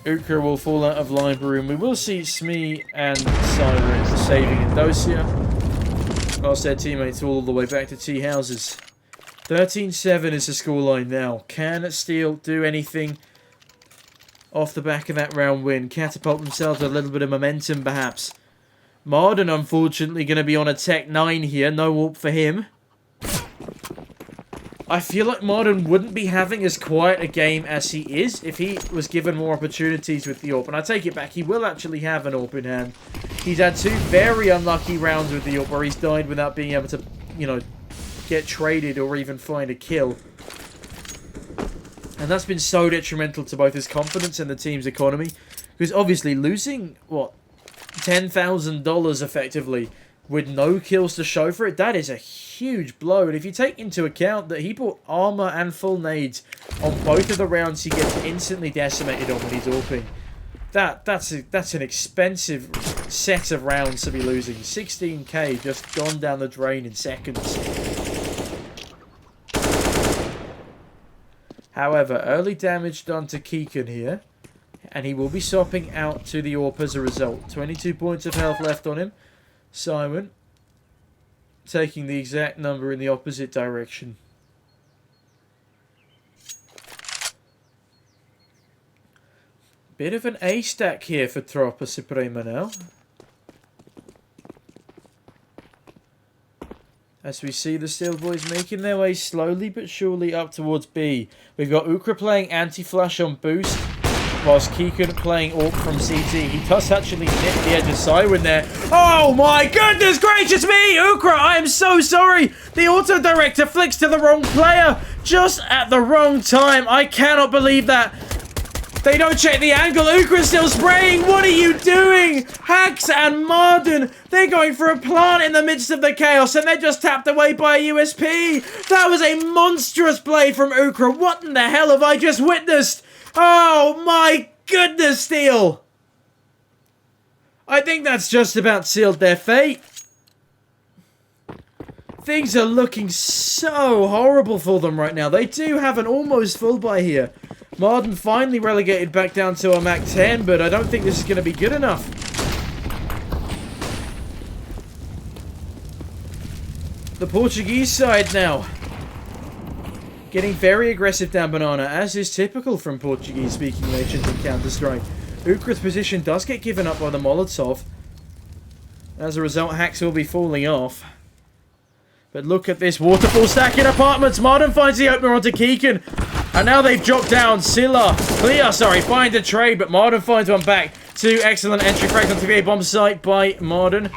Ukra will fall out of library, and we will see Smee and Siren saving Indosia, whilst their teammates all the way back to tea houses. 13-7 is the scoreline now. Can Steel do anything off the back of that round win? Catapult themselves a little bit of momentum, perhaps. Marden, unfortunately, going to be on a Tech 9 here. No warp for him. I feel like Marden wouldn't be having as quiet a game as he is if he was given more opportunities with the AWP. And I take it back, he will actually have an AWP in hand. He's had 2 very unlucky rounds with the AWP where he's died without being able to, you know, get traded or even find a kill. And that's been so detrimental to both his confidence and the team's economy. Because obviously losing, what, $10,000 effectively with no kills to show for it, that is a huge blow. And if you take into account that he bought armor and full nades on both of the rounds he gets instantly decimated on when he's AWPing, that's an expensive set of rounds to be losing. 16k just gone down the drain in seconds. However, early damage done to Keegan here, and he will be swapping out to the AWP as a result. 22 points of health left on him. Simon taking the exact number in the opposite direction. Bit of an A stack here for Tropa Suprema now. As we see the Steel Boys making their way slowly but surely up towards B. We've got Ukra playing anti-flash on boost, whilst Keegan playing AWP from CT. He does actually nip the edge of Cywin there. Oh my goodness gracious me! Ukra, I am so sorry! The auto-director flicks to the wrong player just at the wrong time. I cannot believe that. They don't check the angle. Ukra's still spraying. What are you doing? Hacks and Marden. They're going for a plant in the midst of the chaos, and they're just tapped away by a USP. That was a monstrous play from Ukra. What in the hell have I just witnessed? Oh my goodness, Steel. I think that's just about sealed their fate. Things are looking so horrible for them right now. They do have an almost full buy here. Marden finally relegated back down to a Mac 10, but I don't think this is going to be good enough. The Portuguese side now getting very aggressive down banana, as is typical from Portuguese-speaking nations in Counter-Strike. Ukra's position does get given up by the Molotov. As a result, Hacks will be falling off. But look at this waterfall stack in apartments. Marden finds the opener onto Keegan. And now they've dropped down. Clear, find a trade, but Marden finds one back. 2 excellent entry frags onto the A bomb site by Marden.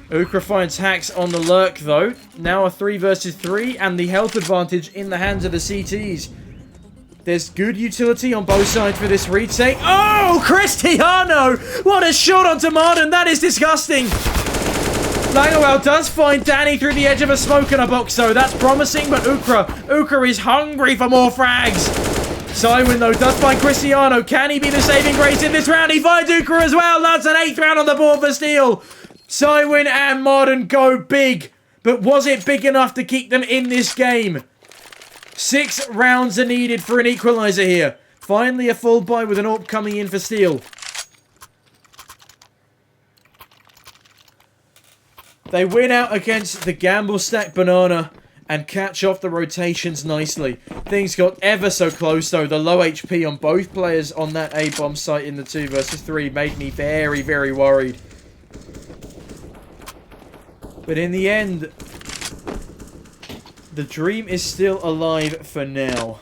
Ukra finds Hacks on the lurk, though. Now a 3 versus 3, and the health advantage in the hands of the CTs. There's good utility on both sides for this retake. Oh, Cristiano! What a shot onto Marden. That is disgusting. Langewell does find Danny through the edge of a smoke in a box, though. That's promising, but Ukra is hungry for more frags. Cywin, though, does find Cristiano. Can he be the saving grace in this round? He finds Ukra as well. That's an 8th round on the board for Steel. Cywin and Marden go big, but was it big enough to keep them in this game? 6 rounds are needed for an equalizer here. Finally a full buy with an AWP coming in for Steel. They win out against the Gamble Stack Banana and catch off the rotations nicely. Things got ever so close though. The low HP on both players on that A-bomb site in the 2 versus 3 made me very, very worried. But in the end, the dream is still alive for now.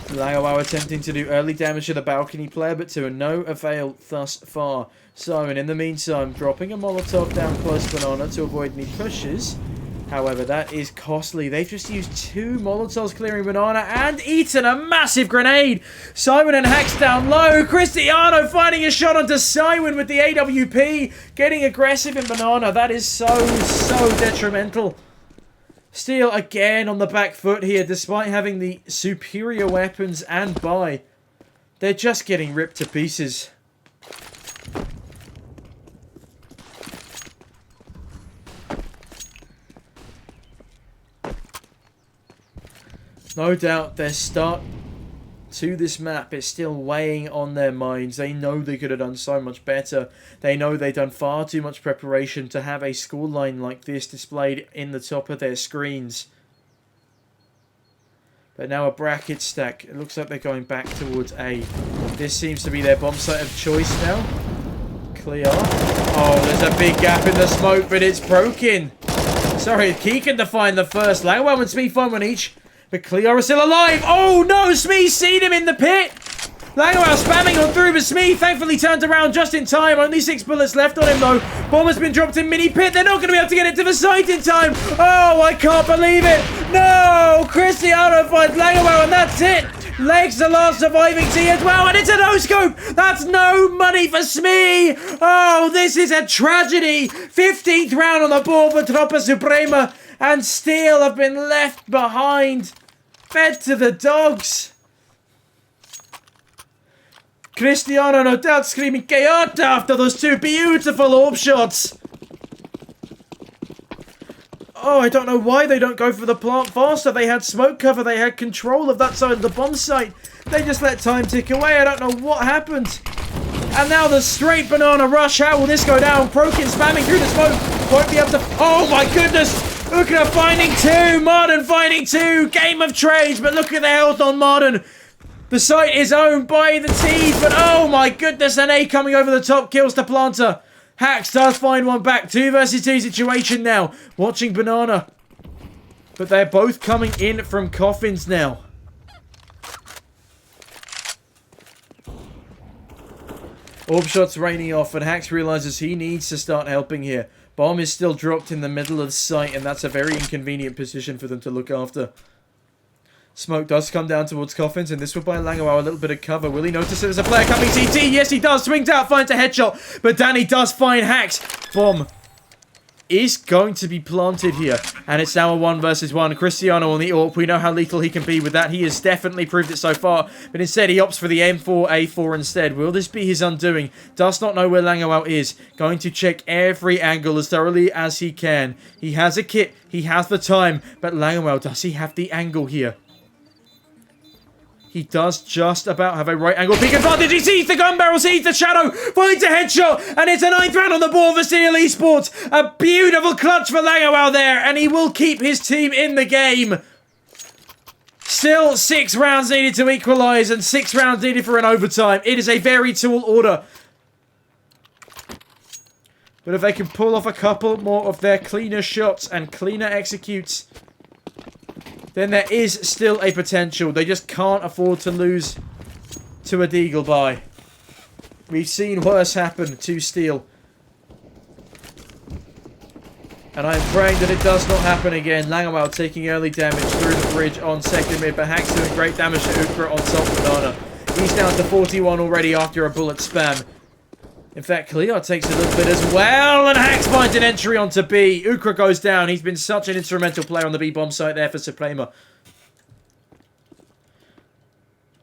Langawao attempting to do early damage to the balcony player, but to no avail thus far. Simon, in the meantime, dropping a Molotov down close Banana to avoid any pushes. However, that is costly. They've just used 2 Molotovs clearing Banana and eaten a massive grenade. Simon and Hacks down low. Cristiano finding a shot onto Simon with the AWP. Getting aggressive in Banana. That is so detrimental. Steel again on the back foot here, despite having the superior weapons and buy. They're just getting ripped to pieces. No doubt their start to this map is still weighing on their minds. They know they could have done so much better. They know they've done far too much preparation to have a scoreline like this displayed in the top of their screens. But now a bracket stack. It looks like they're going back towards A. This seems to be their bomb site of choice now. Clear. Oh, there's a big gap in the smoke, but it's broken. Sorry, Keegan to find the first. Langwell and Smee find one each. But Cleo is still alive. Oh no, Smee seen him in the pit. Langwell spamming on through, but Smee thankfully turned around just in time. Only 6 bullets left on him though. Bomb has been dropped in mini pit. They're not going to be able to get it to the site in time. Oh, I can't believe it. No, Cristiano finds Langwell and that's it. Legs the last surviving T as well, and it's a no-scope! That's no money for Smee! Oh, this is a tragedy! 15th round on the board for Tropa Suprema, and Steel have been left behind. Fed to the dogs. Cristiano no doubt screaming Kayota after those 2 beautiful orb shots. Oh, I don't know why they don't go for the plant faster. They had smoke cover. They had control of that side of the bomb site. They just let time tick away. I don't know what happened. And now the straight Banana rush. How will this go down? Prokin spamming through the smoke. Won't be able to... Oh my goodness. Ukra finding 2. Martin finding 2. Game of trades. But look at the health on Martin. The site is owned by the T's. But oh my goodness. An A coming over the top. Kills the planter. Hacks does find one back. 2 versus 2 situation now. Watching Banana. But they're both coming in from coffins now. Orb shots raining off, and Hacks realizes he needs to start helping here. Bomb is still dropped in the middle of the site, and that's a very inconvenient position for them to look after. Smoke does come down towards coffins, and this will buy Langawao a little bit of cover. Will he notice there's a player coming CT? Yes, he does. Swings out, finds a headshot, but Danny does find Hacks. Bomb is going to be planted here, and it's now a 1 versus 1. Cristiano on the AWP. We know how lethal he can be with that. He has definitely proved it so far, but instead he opts for the M4A4 instead. Will this be his undoing? Does not know where Langawao is. Going to check every angle as thoroughly as he can. He has a kit. He has the time, but Langawao, does he have the angle here? He does just about have a right angle peek advantage. He sees the gun barrel, sees the shadow, finds a headshot, and it's a 9th round on the board for Steel Esports. A beautiful clutch for Langawao there, and he will keep his team in the game. Still 6 rounds needed to equalise, and 6 rounds needed for an overtime. It is a very tall order. But if they can pull off a couple more of their cleaner shots and cleaner executes, then there is still a potential. They just can't afford to lose to a Deagle buy. We've seen worse happen to Steel. And I'm praying that it does not happen again. Langawao taking early damage through the bridge on second mid, but Hacks doing great damage to Ukra on top Banana. He's down to 41 already after a bullet spam. In fact, Cleo takes a little bit as well, and Hacks finds an entry onto B. Ukra goes down. He's been such an instrumental player on the B-bomb site there for Suprema.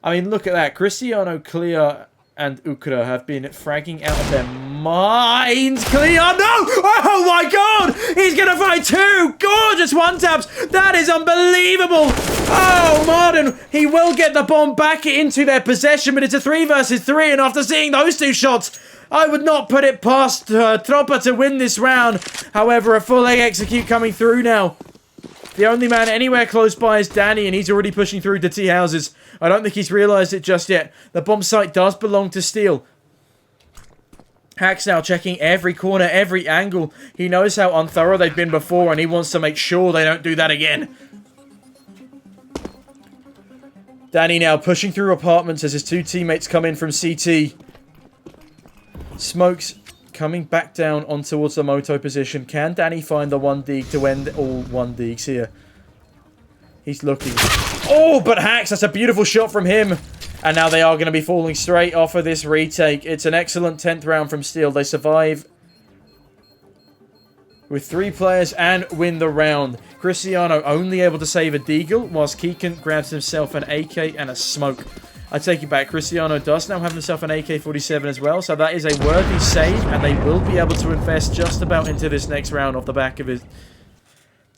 I mean, look at that. Cristiano, Cleo, and Ukra have been fragging out of their minds. Cleo, no! Oh my god! He's going to find 2 gorgeous one-taps. That is unbelievable. Oh, Martin, he will get the bomb back into their possession, but it's a 3 versus 3, and after seeing those 2 shots, I would not put it past Tropa to win this round. However, a full A execute coming through now. The only man anywhere close by is Danny, and he's already pushing through to T houses. I don't think he's realised it just yet. The bomb site does belong to Steel. Hack's now checking every corner, every angle. He knows how unthorough they've been before, and he wants to make sure they don't do that again. Danny now pushing through apartments as his two teammates come in from CT. Smokes coming back down on towards the Moto position. Can Danny find the 1D to end all 1Ds here? He's looking. Oh, but Hacks, that's a beautiful shot from him. And now they are going to be falling straight off of this retake. It's an excellent 10th round from Steel. They survive with 3 players and win the round. Cristiano only able to save a deagle, whilst Keegan grabs himself an AK and a smoke. I take it back. Cristiano does now have himself an AK-47 as well, so that is a worthy save, and they will be able to invest just about into this next round off the back of it.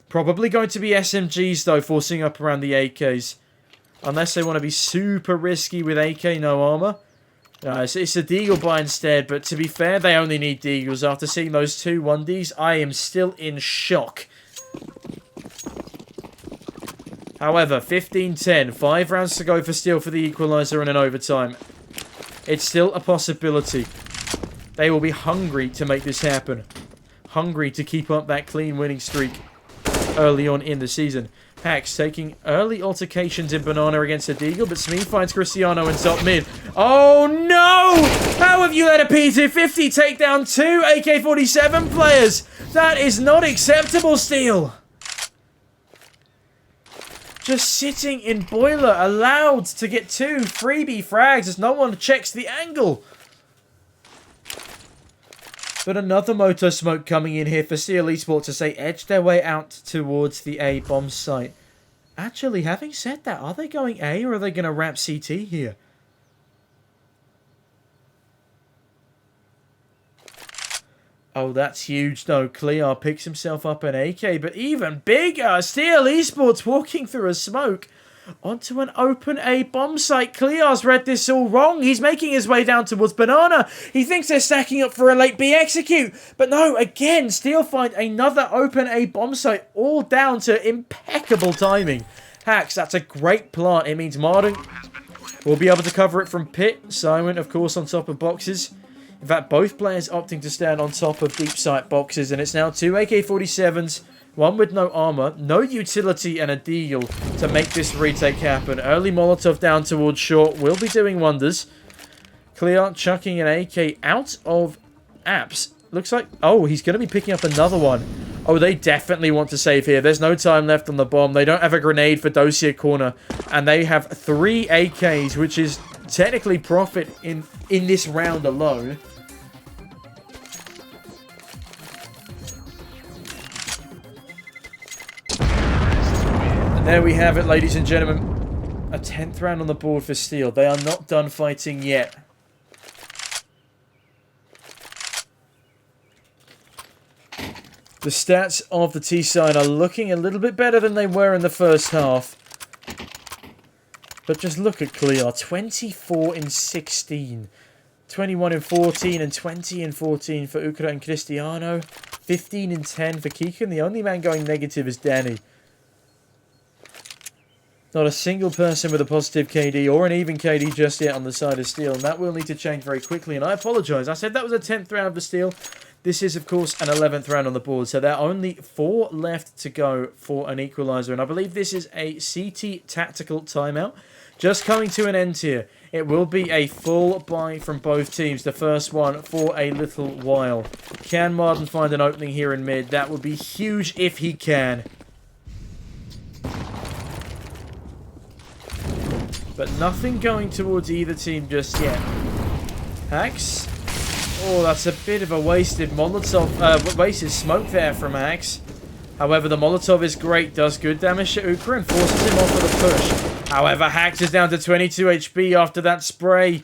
Probably going to be SMGs, though, forcing up around the AKs. Unless they want to be super risky with AK, no armor. It's a deagle buy instead, but to be fair, they only need deagles. After seeing those 2 1Ds, I am still in shock. However, 15-10, 5 rounds to go for Steel for the equalizer and an overtime. It's still a possibility. They will be hungry to make this happen. Hungry to keep up that clean winning streak early on in the season. Hacks taking early altercations in Banana against the Deagle, but Smee finds Cristiano in top mid. Oh no! How have you let a P250 take down 2 AK-47 players? That is not acceptable, Steel. Just sitting in boiler, allowed to get 2 freebie frags as no one checks the angle. But another Moto smoke coming in here for Steel eSports as they edge their way out towards the A bomb site. Actually, having said that, are they going A or are they going to wrap CT here? Oh, that's huge though. Clear picks himself up an AK, but even bigger, Steel eSports walking through a smoke onto an open A bomb site. Clear's read this all wrong. He's making his way down towards Banana. He thinks they're stacking up for a late B execute. But no, again, Steel find another open A bomb site, all down to impeccable timing. Hacks, that's a great plant. It means Marden will be able to cover it from pit. Simon, of course, on top of boxes. In fact, both players opting to stand on top of deep sight boxes. And it's now 2 AK-47s. One with no armor, no utility, and a deagle to make this retake happen. Early Molotov down towards short will be doing wonders. Clear chucking an AK out of apps. Looks like... oh, he's going to be picking up another one. Oh, they definitely want to save here. There's no time left on the bomb. They don't have a grenade for Dossier corner. And they have 3 AKs, which is technically profit in this round alone. There we have it, ladies and gentlemen. A 10th round on the board for Steel. They are not done fighting yet. The stats of the T side are looking a little bit better than they were in the first half. But just look at Clear. 24 in 16. 21 in 14 and 20 in 14 for Ukra and Cristiano. 15 in 10 for Keegan. The only man going negative is Danny. Not a single person with a positive KD or an even KD just yet on the side of Steel. And that will need to change very quickly. And I apologise. I said that was a 10th round for Steel. This is, of course, an 11th round on the board. So there are only 4 left to go for an equaliser. And I believe this is a CT tactical timeout. Just coming to an end here. It will be a full buy from both teams. The first one for a little while. Can Marden find an opening here in mid? That would be huge if he can. But nothing going towards either team just yet. Hacks. Oh, that's a bit of a wasted Molotov, wasted smoke there from Hacks. However, the Molotov is great, does good damage to Ukra and forces him off with a push. However, Hacks is down to 22 HP after that spray.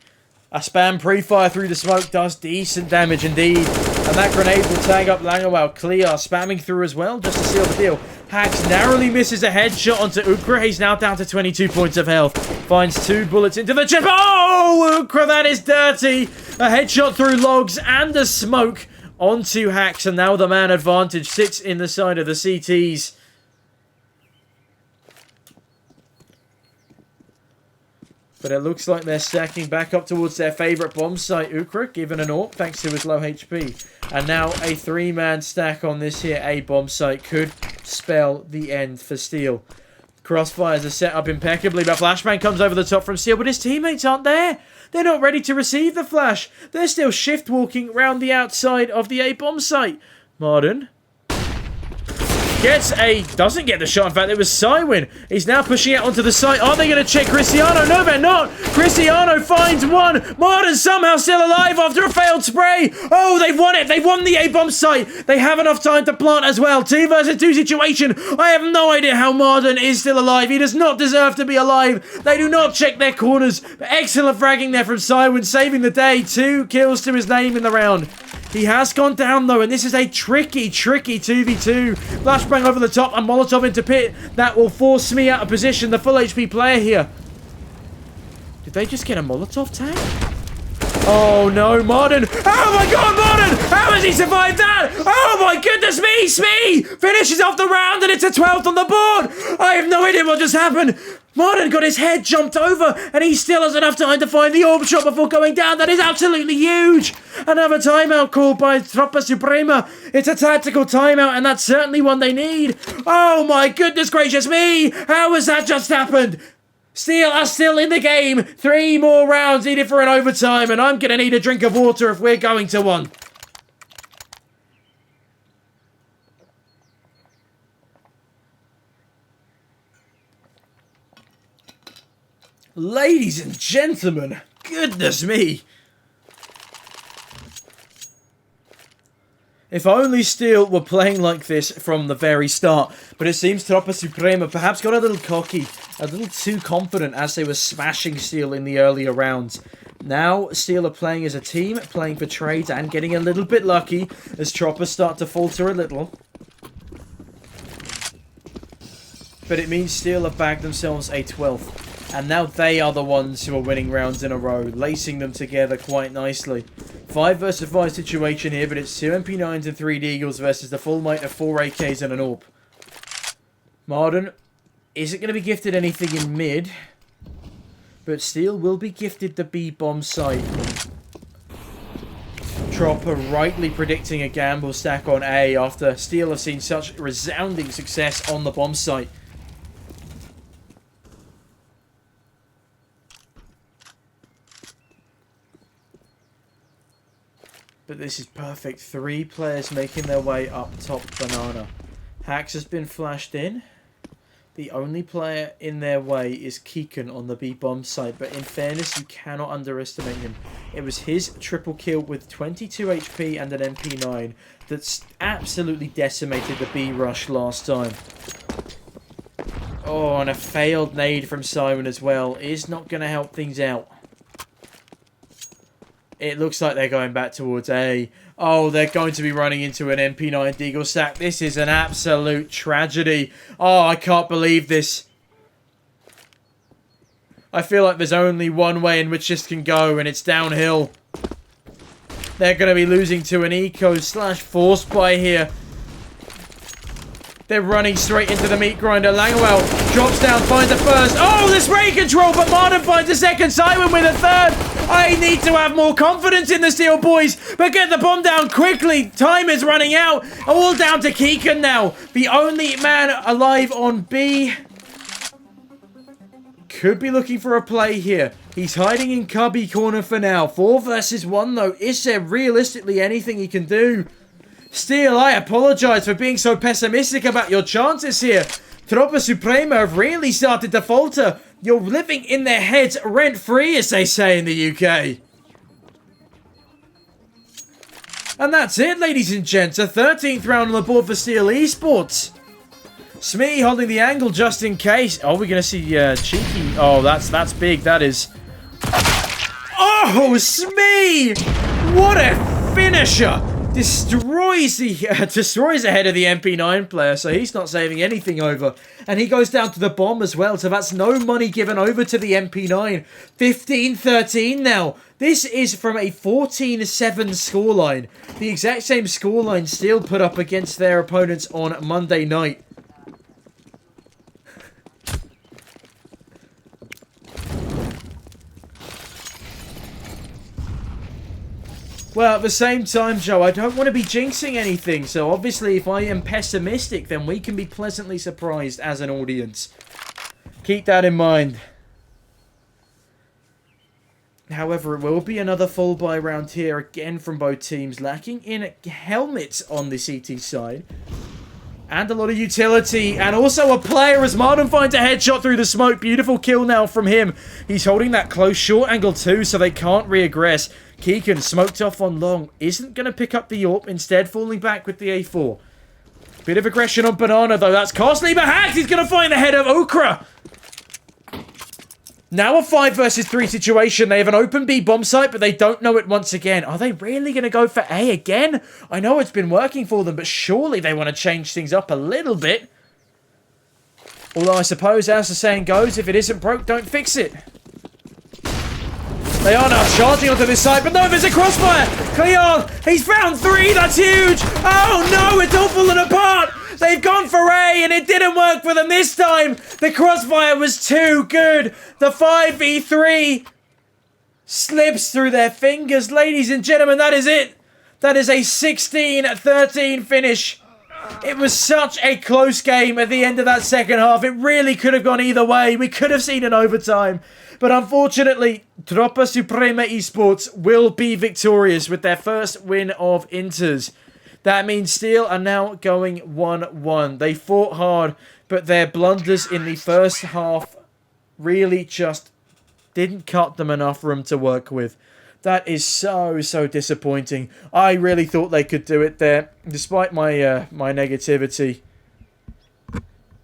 A spam pre-fire through the smoke does decent damage indeed. And that grenade will tag up Langawell. Clear spamming through as well just to seal the deal. Hacks narrowly misses a headshot onto Ukra. He's now down to 22 points of health. Finds 2 bullets into the chest. Oh, Ukra, that is dirty. A headshot through logs and a smoke onto Hacks, and now the man advantage sits in the side of the CTs. But it looks like they're stacking back up towards their favourite bomb site. Ukra given an AWP thanks to his low HP. And now a 3-man stack on this here A bomb site could spell the end for Steel. Crossfires are set up impeccably, but Flashbang comes over the top from Steel, but his teammates aren't there. They're not ready to receive the flash. They're still shift walking around the outside of the A bomb site. Marden doesn't get the shot. In fact, it was Cywin. He's now pushing out onto the site. Are they going to check Cristiano? No, they're not. Cristiano finds one. Marden somehow still alive after a failed spray. Oh, they've won it. They've won the A-bomb site. They have enough time to plant as well. 2 versus 2 situation. I have no idea how Marden is still alive. He does not deserve to be alive. They do not check their corners. Excellent fragging there from Cywin, saving the day. 2 kills to his name in the round. He has gone down, though, and this is a tricky 2v2. Flashbang over the top and Molotov into pit. That will force me out of position, the full HP player here. Did they just get a Molotov tag? Oh, no, Marden. Oh, my God, Marden. How has he survived that? Oh, my goodness me. Smee finishes off the round, and it's a 12th on the board. I have no idea what just happened. Marden got his head jumped over, and he still has enough time to find the orb shot before going down. That is absolutely huge. Another timeout called by Tropa Suprema. It's a tactical timeout, and that's certainly one they need. Oh, my goodness gracious me. How has that just happened? Steel are still in the game. 3 more rounds needed for an overtime, and I'm going to need a drink of water if we're going to one. Ladies and gentlemen, goodness me. If only Steel were playing like this from the very start. But it seems Tropa Suprema perhaps got a little cocky, a little too confident as they were smashing Steel in the earlier rounds. Now Steel are playing as a team, playing for trades and getting a little bit lucky as Tropa start to falter a little. But it means Steel have bagged themselves a 12th. And now they are the ones who are winning rounds in a row, lacing them together quite nicely. 5 versus 5 situation here, but it's 2 MP9s and 3 Deagles versus the full might of 4 AKs and an AWP. Marden isn't going to be gifted anything in mid, but Steel will be gifted the B-bomb site. Tropa rightly predicting a gamble stack on A after Steel have seen such resounding success on the bomb site. But this is perfect. 3 players making their way up top banana. Hax has been flashed in. The only player in their way is Keegan on the B-bomb site. But in fairness, you cannot underestimate him. It was his triple kill with 22 HP and an MP9 that's absolutely decimated the B rush last time. Oh, and a failed nade from Simon as well is not going to help things out. It looks like they're going back towards A. Oh, they're going to be running into an MP9 Deagle stack. This is an absolute tragedy. Oh, I can't believe this. I feel like there's only one way in which this can go, and it's downhill. They're going to be losing to an eco / force buy here. They're running straight into the meat grinder. Langwell drops down, finds the first. Oh, this ray control, but Marden finds a second. Simon with a third. I need to have more confidence in the Steel boys, but get the bomb down quickly. Time is running out. All down to Keegan now. The only man alive on B. Could be looking for a play here. He's hiding in cubby corner for now. 4 versus 1 though. Is there realistically anything he can do? Steel, I apologise for being so pessimistic about your chances here. Tropa Suprema have really started to falter. You're living in their heads rent-free, as they say in the UK. And that's it, ladies and gents. A 13th round on the board for Steel eSports. Smee holding the angle just in case. Oh, we're going to see Cheeky. Oh, that's big. That is. Oh, Smee! What a finisher! Destroy destroys the head of the MP9 player, so he's not saving anything over. And he goes down to the bomb as well, so that's no money given over to the MP9. 15-13 now. This is from a 14-7 scoreline. The exact same scoreline Steel put up against their opponents on Monday night. Well, at the same time, Joe, I don't want to be jinxing anything, so obviously if I am pessimistic, then we can be pleasantly surprised as an audience. Keep that in mind. However, it will be another full buy round here again from both teams, lacking in helmets on the CT side. And a lot of utility, and also a player as Martin finds a headshot through the smoke. Beautiful kill now from him. He's holding that close short angle too, so they can't reaggress. Keegan, smoked off on long, isn't going to pick up the AWP, instead falling back with the A4. Bit of aggression on Banana though, that's costly, but Hax is going to find the head of Okra. Now a 5 versus 3 situation. They have an open B bomb site, but they don't know it once again. Are they really going to go for A again? I know it's been working for them, but surely they want to change things up a little bit. Although I suppose, as the saying goes, if it isn't broke, don't fix it. They are now charging onto this side, but no, there's a crossfire! Cleon, he's found 3, that's huge! Oh no, it's all falling apart! They've gone for A, and it didn't work for them this time! The crossfire was too good! The 5v3 slips through their fingers. Ladies and gentlemen, that is it! That is a 16-13 finish. It was such a close game at the end of that second half. It really could have gone either way. We could have seen an overtime. But unfortunately, Tropa Suprema eSports will be victorious with their first win of Inters. That means Steel are now going 1-1. They fought hard, but their blunders in the first half really just didn't cut them enough room to work with. That is so disappointing. I really thought they could do it there, despite my my negativity.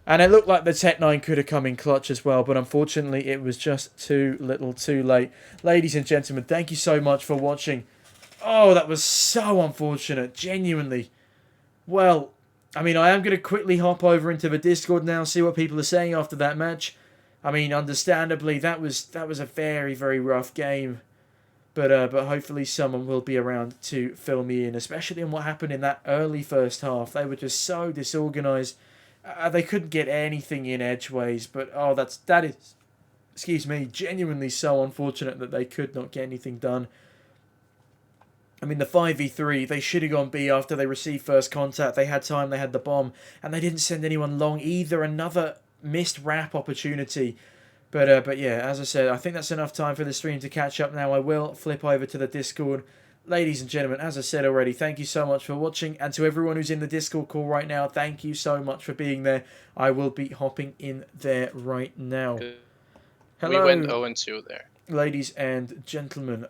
And it looked like the Tech-9 could have come in clutch as well, but unfortunately it was just too little too late. Ladies and gentlemen, thank you so much for watching. Oh, that was so unfortunate, genuinely. Well, I mean, I am going to quickly hop over into the Discord now, see what people are saying after that match. I mean, understandably, that was a very rough game. But hopefully someone will be around to fill me in, especially in what happened in that early first half. They were just so disorganised. They couldn't get anything in edgeways, but oh, that is, excuse me, genuinely so unfortunate that they could not get anything done. I mean, the 5v3, they should have gone B after they received first contact. They had time, they had the bomb, and they didn't send anyone long either. Another missed wrap opportunity. But yeah, as I said, I think that's enough time for the stream to catch up now. I will flip over to the Discord. Ladies and gentlemen, as I said already, thank you so much for watching. And to everyone who's in the Discord call right now, thank you so much for being there. I will be hopping in there right now. Hello. We went 0-2 there. Ladies and gentlemen,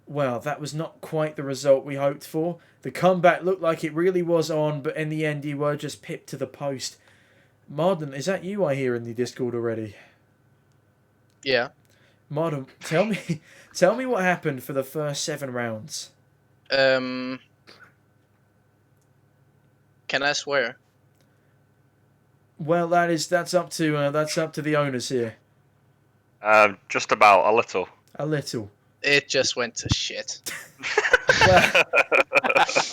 well, that was not quite the result we hoped for. The comeback looked like it really was on, but in the end, you were just pipped to the post. Marden, is that you I hear in the Discord already? Yeah. Marden, tell me what happened for the first 7 rounds. Can I swear? Well, that's up to the owners here. Just about a little. A little. It just went to shit. Well,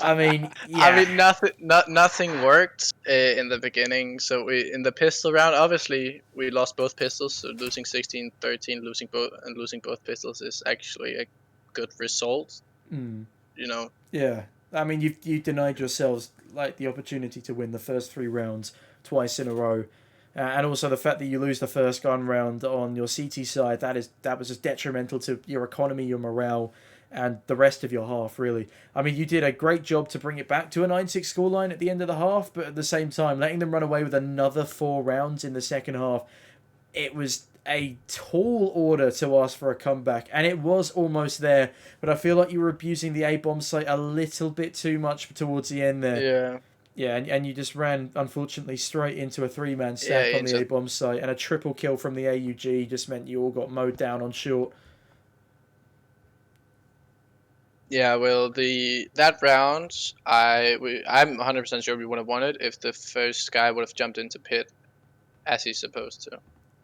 I mean, yeah. I mean, nothing worked in the beginning. So in the pistol round, obviously we lost both pistols. So losing 16-13, losing both pistols is actually a good result. You know. Yeah, I mean, you denied yourselves like the opportunity to win the first 3 rounds twice in a row. And also the fact that you lose the first gun round on your CT side, that was just detrimental to your economy, your morale, and the rest of your half, really. I mean, you did a great job to bring it back to a 9-6 scoreline at the end of the half, but at the same time, letting them run away with another 4 rounds in the second half, it was a tall order to ask for a comeback, and it was almost there, but I feel like you were abusing the A-bomb site a little bit too much towards the end there. Yeah. Yeah, and you just ran, unfortunately, straight into a 3-man stack on the A-bomb site, and a triple kill from the AUG just meant you all got mowed down on short. Yeah, well, that round, I'm 100% sure we would have won it if the first guy would have jumped into pit as he's supposed to,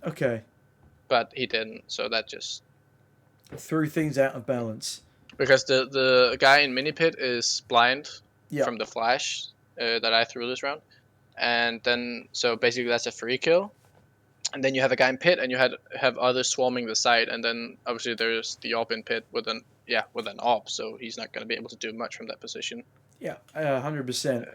Okay. but he didn't. So that just Threw things out of balance. because the guy in mini pit is blind Yeah. from the flash that I threw this round, and then so basically that's a free kill. And then you have a guy in pit, and you have others swarming the site, and then obviously there's the op in pit with an op, so he's not going to be able to do much from that position. Yeah, 100%.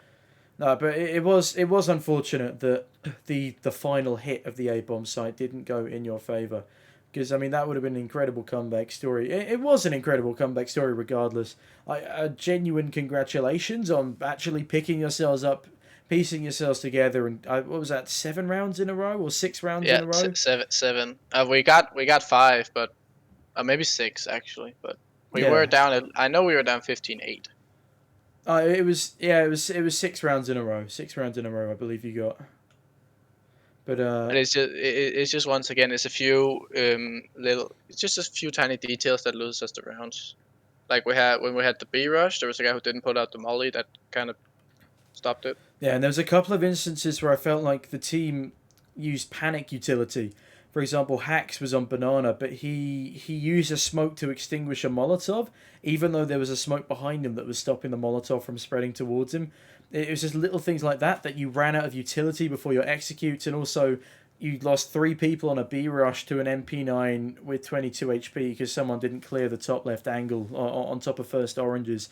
No, but it was unfortunate that the final hit of the A bomb site didn't go in your favor, because I mean that would have been an incredible comeback story. It was an incredible comeback story, regardless. Genuine congratulations on actually picking yourselves up, piecing yourselves together, and what was that, 7 rounds in a row or 6 rounds in Yeah, a row? seven. We got five, but maybe six actually. But we Yeah. were down. I know we were down 15-8. It was 6 rounds in a row. 6 rounds in a row, I believe you got. But But it's just once again it's a few it's just a few tiny details that lose us the rounds. Like when we had the B rush, there was a guy who didn't put out the molly that kind of stopped it. yeah, and there was a couple of instances where I felt like the team used panic utility. For example, Hax was on banana, but he used a smoke to extinguish a Molotov, even though there was a smoke behind him that was stopping the Molotov from spreading towards him. It was just little things like that you ran out of utility before your executes, and also you lost 3 people on a B rush to an MP9 with 22 HP because someone didn't clear the top left angle on top of first oranges.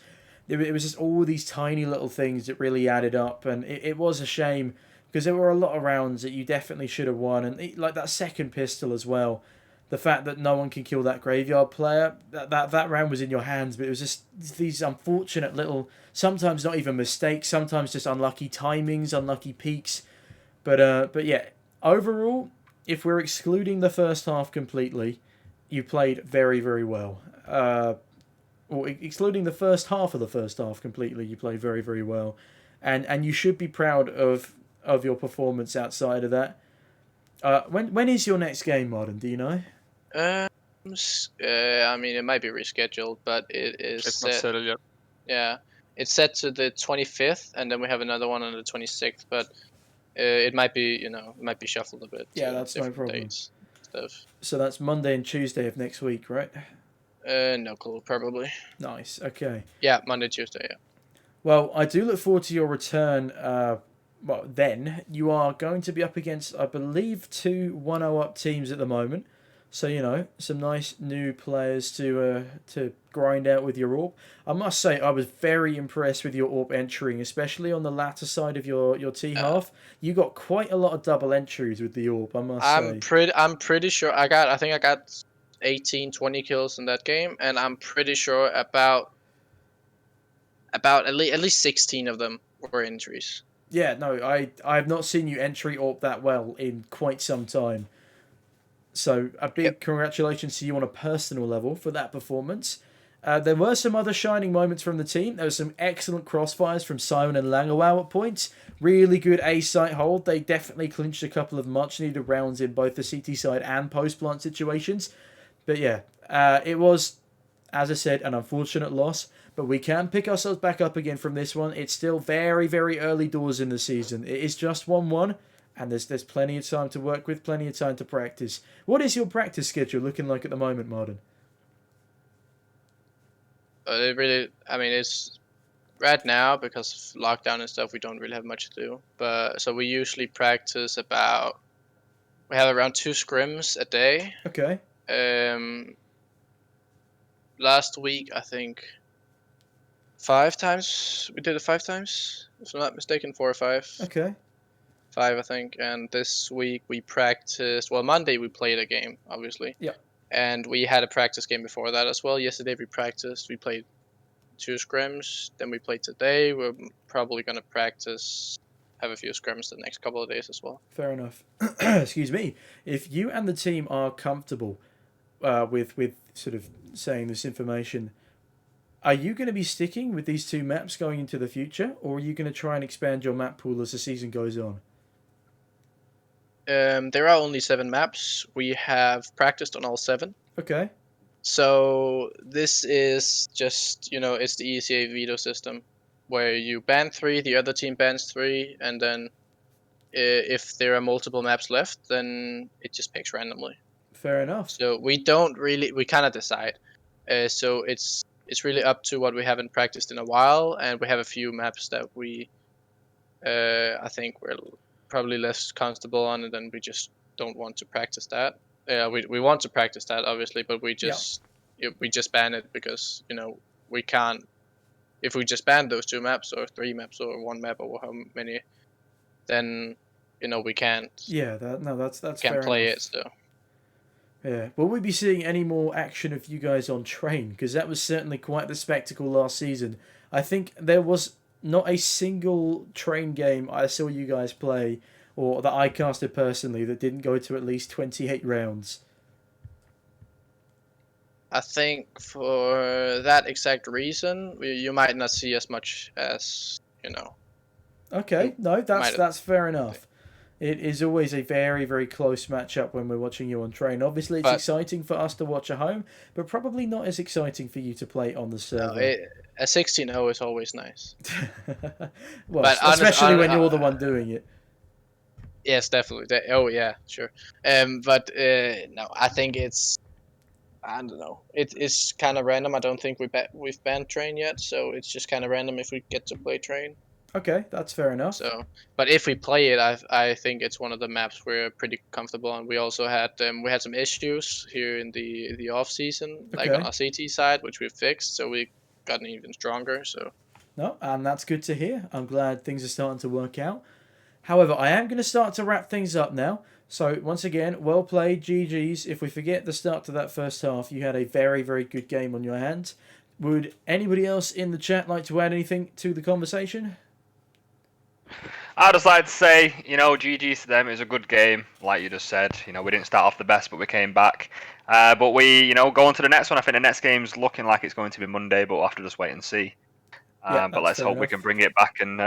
It was just all these tiny little things that really added up, and it was a shame because there were a lot of rounds that you definitely should have won, and like that second pistol as well. The fact that no one can kill that graveyard player, that round was in your hands, but it was just these unfortunate little, sometimes not even mistakes, sometimes just unlucky timings, unlucky peaks. But yeah, overall, if we're excluding the first half completely, you played very, very well. Or excluding the first half of the first half completely, you played very, very well, and you should be proud of your performance outside of that. When is your next game, Martin? Do you know? I mean, it might be rescheduled, but it is It's not set. settled yet. Yeah, it's set to the 25th, and then we have another one on the 26th. But it might be, it might be shuffled a bit. Yeah, To that's no different problem. dates, stuff. So that's Monday and Tuesday of next week, right? No clue, probably. Nice. Okay. Yeah, Monday, Tuesday. Yeah. Well, I do look forward to your return. Well, then you are going to be up against, I believe, 2 1-0 up teams at the moment. So some nice new players to grind out with your AWP. I must say, I was very impressed with your AWP entering, especially on the latter side of your T half. You got quite a lot of double entries with the AWP, I must say. I'm pretty sure I think I got 18, 20 kills in that game, and I'm pretty sure about at least 16 of them were injuries. Yeah, no, I have not seen you entry AWP that well in quite some time. So a big Yep. congratulations to you on a personal level for that performance. There were some other shining moments from the team. There were some excellent crossfires from Simon and Langawau at points. Really good A site hold. They definitely clinched a couple of much needed rounds in both the CT side and post plant situations. But yeah, it was, as I said, an unfortunate loss. But we can pick ourselves back up again from this one. It's still very, very early doors in the season. It is just 1-1. And there's plenty of time to work with, plenty of time to practice. What is your practice schedule looking like at the moment, Martin? It really, I mean, it's right now because of lockdown and stuff. We don't really have much to do. But so we usually practice about. We have around 2 scrims a day. Okay. Last week I think 5 times. We did it 5 times, if I'm not mistaken, 4 or 5. Okay. 5, I think. And this week we practiced. Well, Monday we played a game, obviously. Yeah. And we had a practice game before that as well. Yesterday we practiced. We played 2 scrims. Then we played today. We're probably gonna practice. Have a few scrims the next couple of days as well. Fair enough. Excuse me. If you and the team are comfortable with sort of saying this information, are you going to be sticking with these 2 maps going into the future, or are you going to try and expand your map pool as the season goes on? There are only 7 maps. We have practiced on all 7. Okay. So this is just, it's the ESEA veto system, where you ban 3, the other team bans 3, and then if there are multiple maps left, then it just picks randomly. Fair enough. So we kind of decide. So it's really up to what we haven't practiced in a while, and we have a few maps that I think we're probably less comfortable on, and then we just don't want to practice that. We want to practice that obviously, but we just ban it because we can't. If we just ban those 2 maps or 3 maps or 1 map or how many, then we can't. Yeah, that's can't fair play enough. it. So yeah, will we be seeing any more action of you guys on train? Because that was certainly quite the spectacle last season. I think there was not a single train game I saw you guys play, or that I casted personally, that didn't go to at least 28 rounds. I think for that exact reason, you might not see as much as Okay, no, might- that's fair enough. It is always a very, very close matchup when we're watching you on train. Obviously, it's exciting for us to watch at home, but probably not as exciting for you to play on the server. A 16-0 is always nice. Well, but especially when you're the one doing it. Yes, definitely. Oh yeah, sure. But no, I think I don't know. It's kind of random. I don't think we've banned train yet, so it's just kind of random if we get to play train. Okay, that's fair enough. So, but if we play it, I think it's one of the maps we're pretty comfortable on. We also had some issues here in the off season, like on our CT side, which we fixed, so we gotten even stronger. So no, and that's good to hear. I'm glad things are starting to work out. However, I am going to start to wrap things up now. So once again, well played, GG's. If we forget the start to that first half, you had a very, very good game on your hands. Would anybody else in the chat like to add anything to the conversation? I'd just like to say, GG's to them. It was a good game, like you just said. We didn't start off the best, but we came back. But we, go on to the next one. I think the next game's looking like it's going to be Monday, but we'll have to just wait and see. But let's hope we can bring it back and,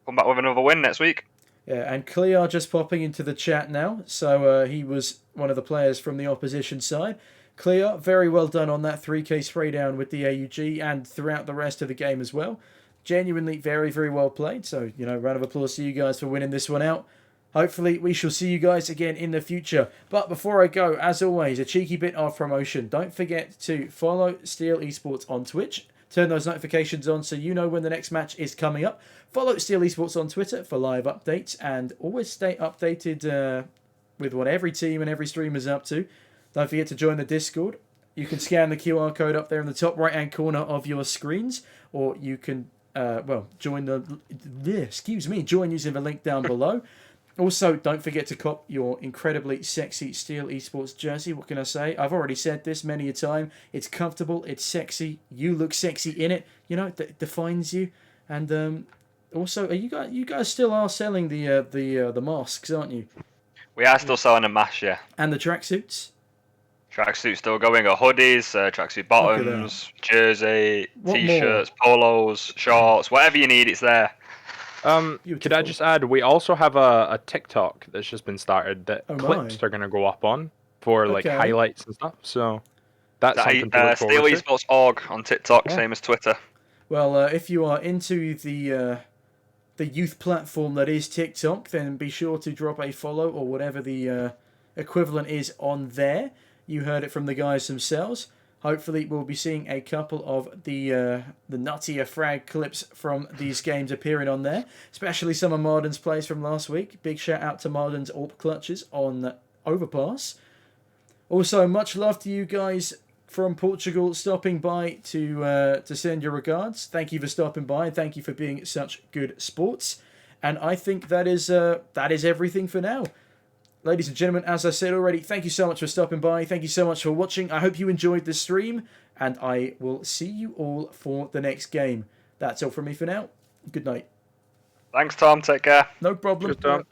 come back with another win next week. Yeah, and Clear just popping into the chat now. So he was one of the players from the opposition side. Clear, very well done on that 3K spray down with the AUG and throughout the rest of the game as well. Genuinely very, very well played. So, round of applause to you guys for winning this one out. Hopefully, we shall see you guys again in the future. But before I go, as always, a cheeky bit of promotion. Don't forget to follow Steel Esports on Twitch. Turn those notifications on so you know when the next match is coming up. Follow Steel Esports on Twitter for live updates. And always stay updated with what every team and every streamer is up to. Don't forget to join the Discord. You can scan the QR code up there in the top right-hand corner of your screens. Or you can... join join using the link down below. Also, don't forget to cop your incredibly sexy Steel Esports jersey. What can I say? I've already said this many a time. It's comfortable, it's sexy, you look sexy in it. It defines you. And also, you guys still are selling the masks, aren't you? We are still selling a mask, yeah. And the tracksuits? Tracksuits still going. Got hoodies, tracksuit bottoms, jersey, t-shirts, polos, shorts, whatever you need, it's there. Could I just add, we also have a TikTok that's just been started that clips are going to go up on for highlights and stuff. So that's something to look forward to. SteelEsports.org on TikTok, same as Twitter. Well, if you are into the youth platform that is TikTok, then be sure to drop a follow or whatever the equivalent is on there. You heard it from the guys themselves. Hopefully, we'll be seeing a couple of the nuttier frag clips from these games appearing on there, especially some of Marden's plays from last week. Big shout out to Marden's AWP clutches on Overpass. Also, much love to you guys from Portugal stopping by to send your regards. Thank you for stopping by. Thank you for being such good sports. And I think that is everything for now. Ladies and gentlemen, as I said already, thank you so much for stopping by. Thank you so much for watching. I hope you enjoyed the stream, and I will see you all for the next game. That's all from me for now. Good night. Thanks, Tom. Take care. No problem. Cheers, Tom.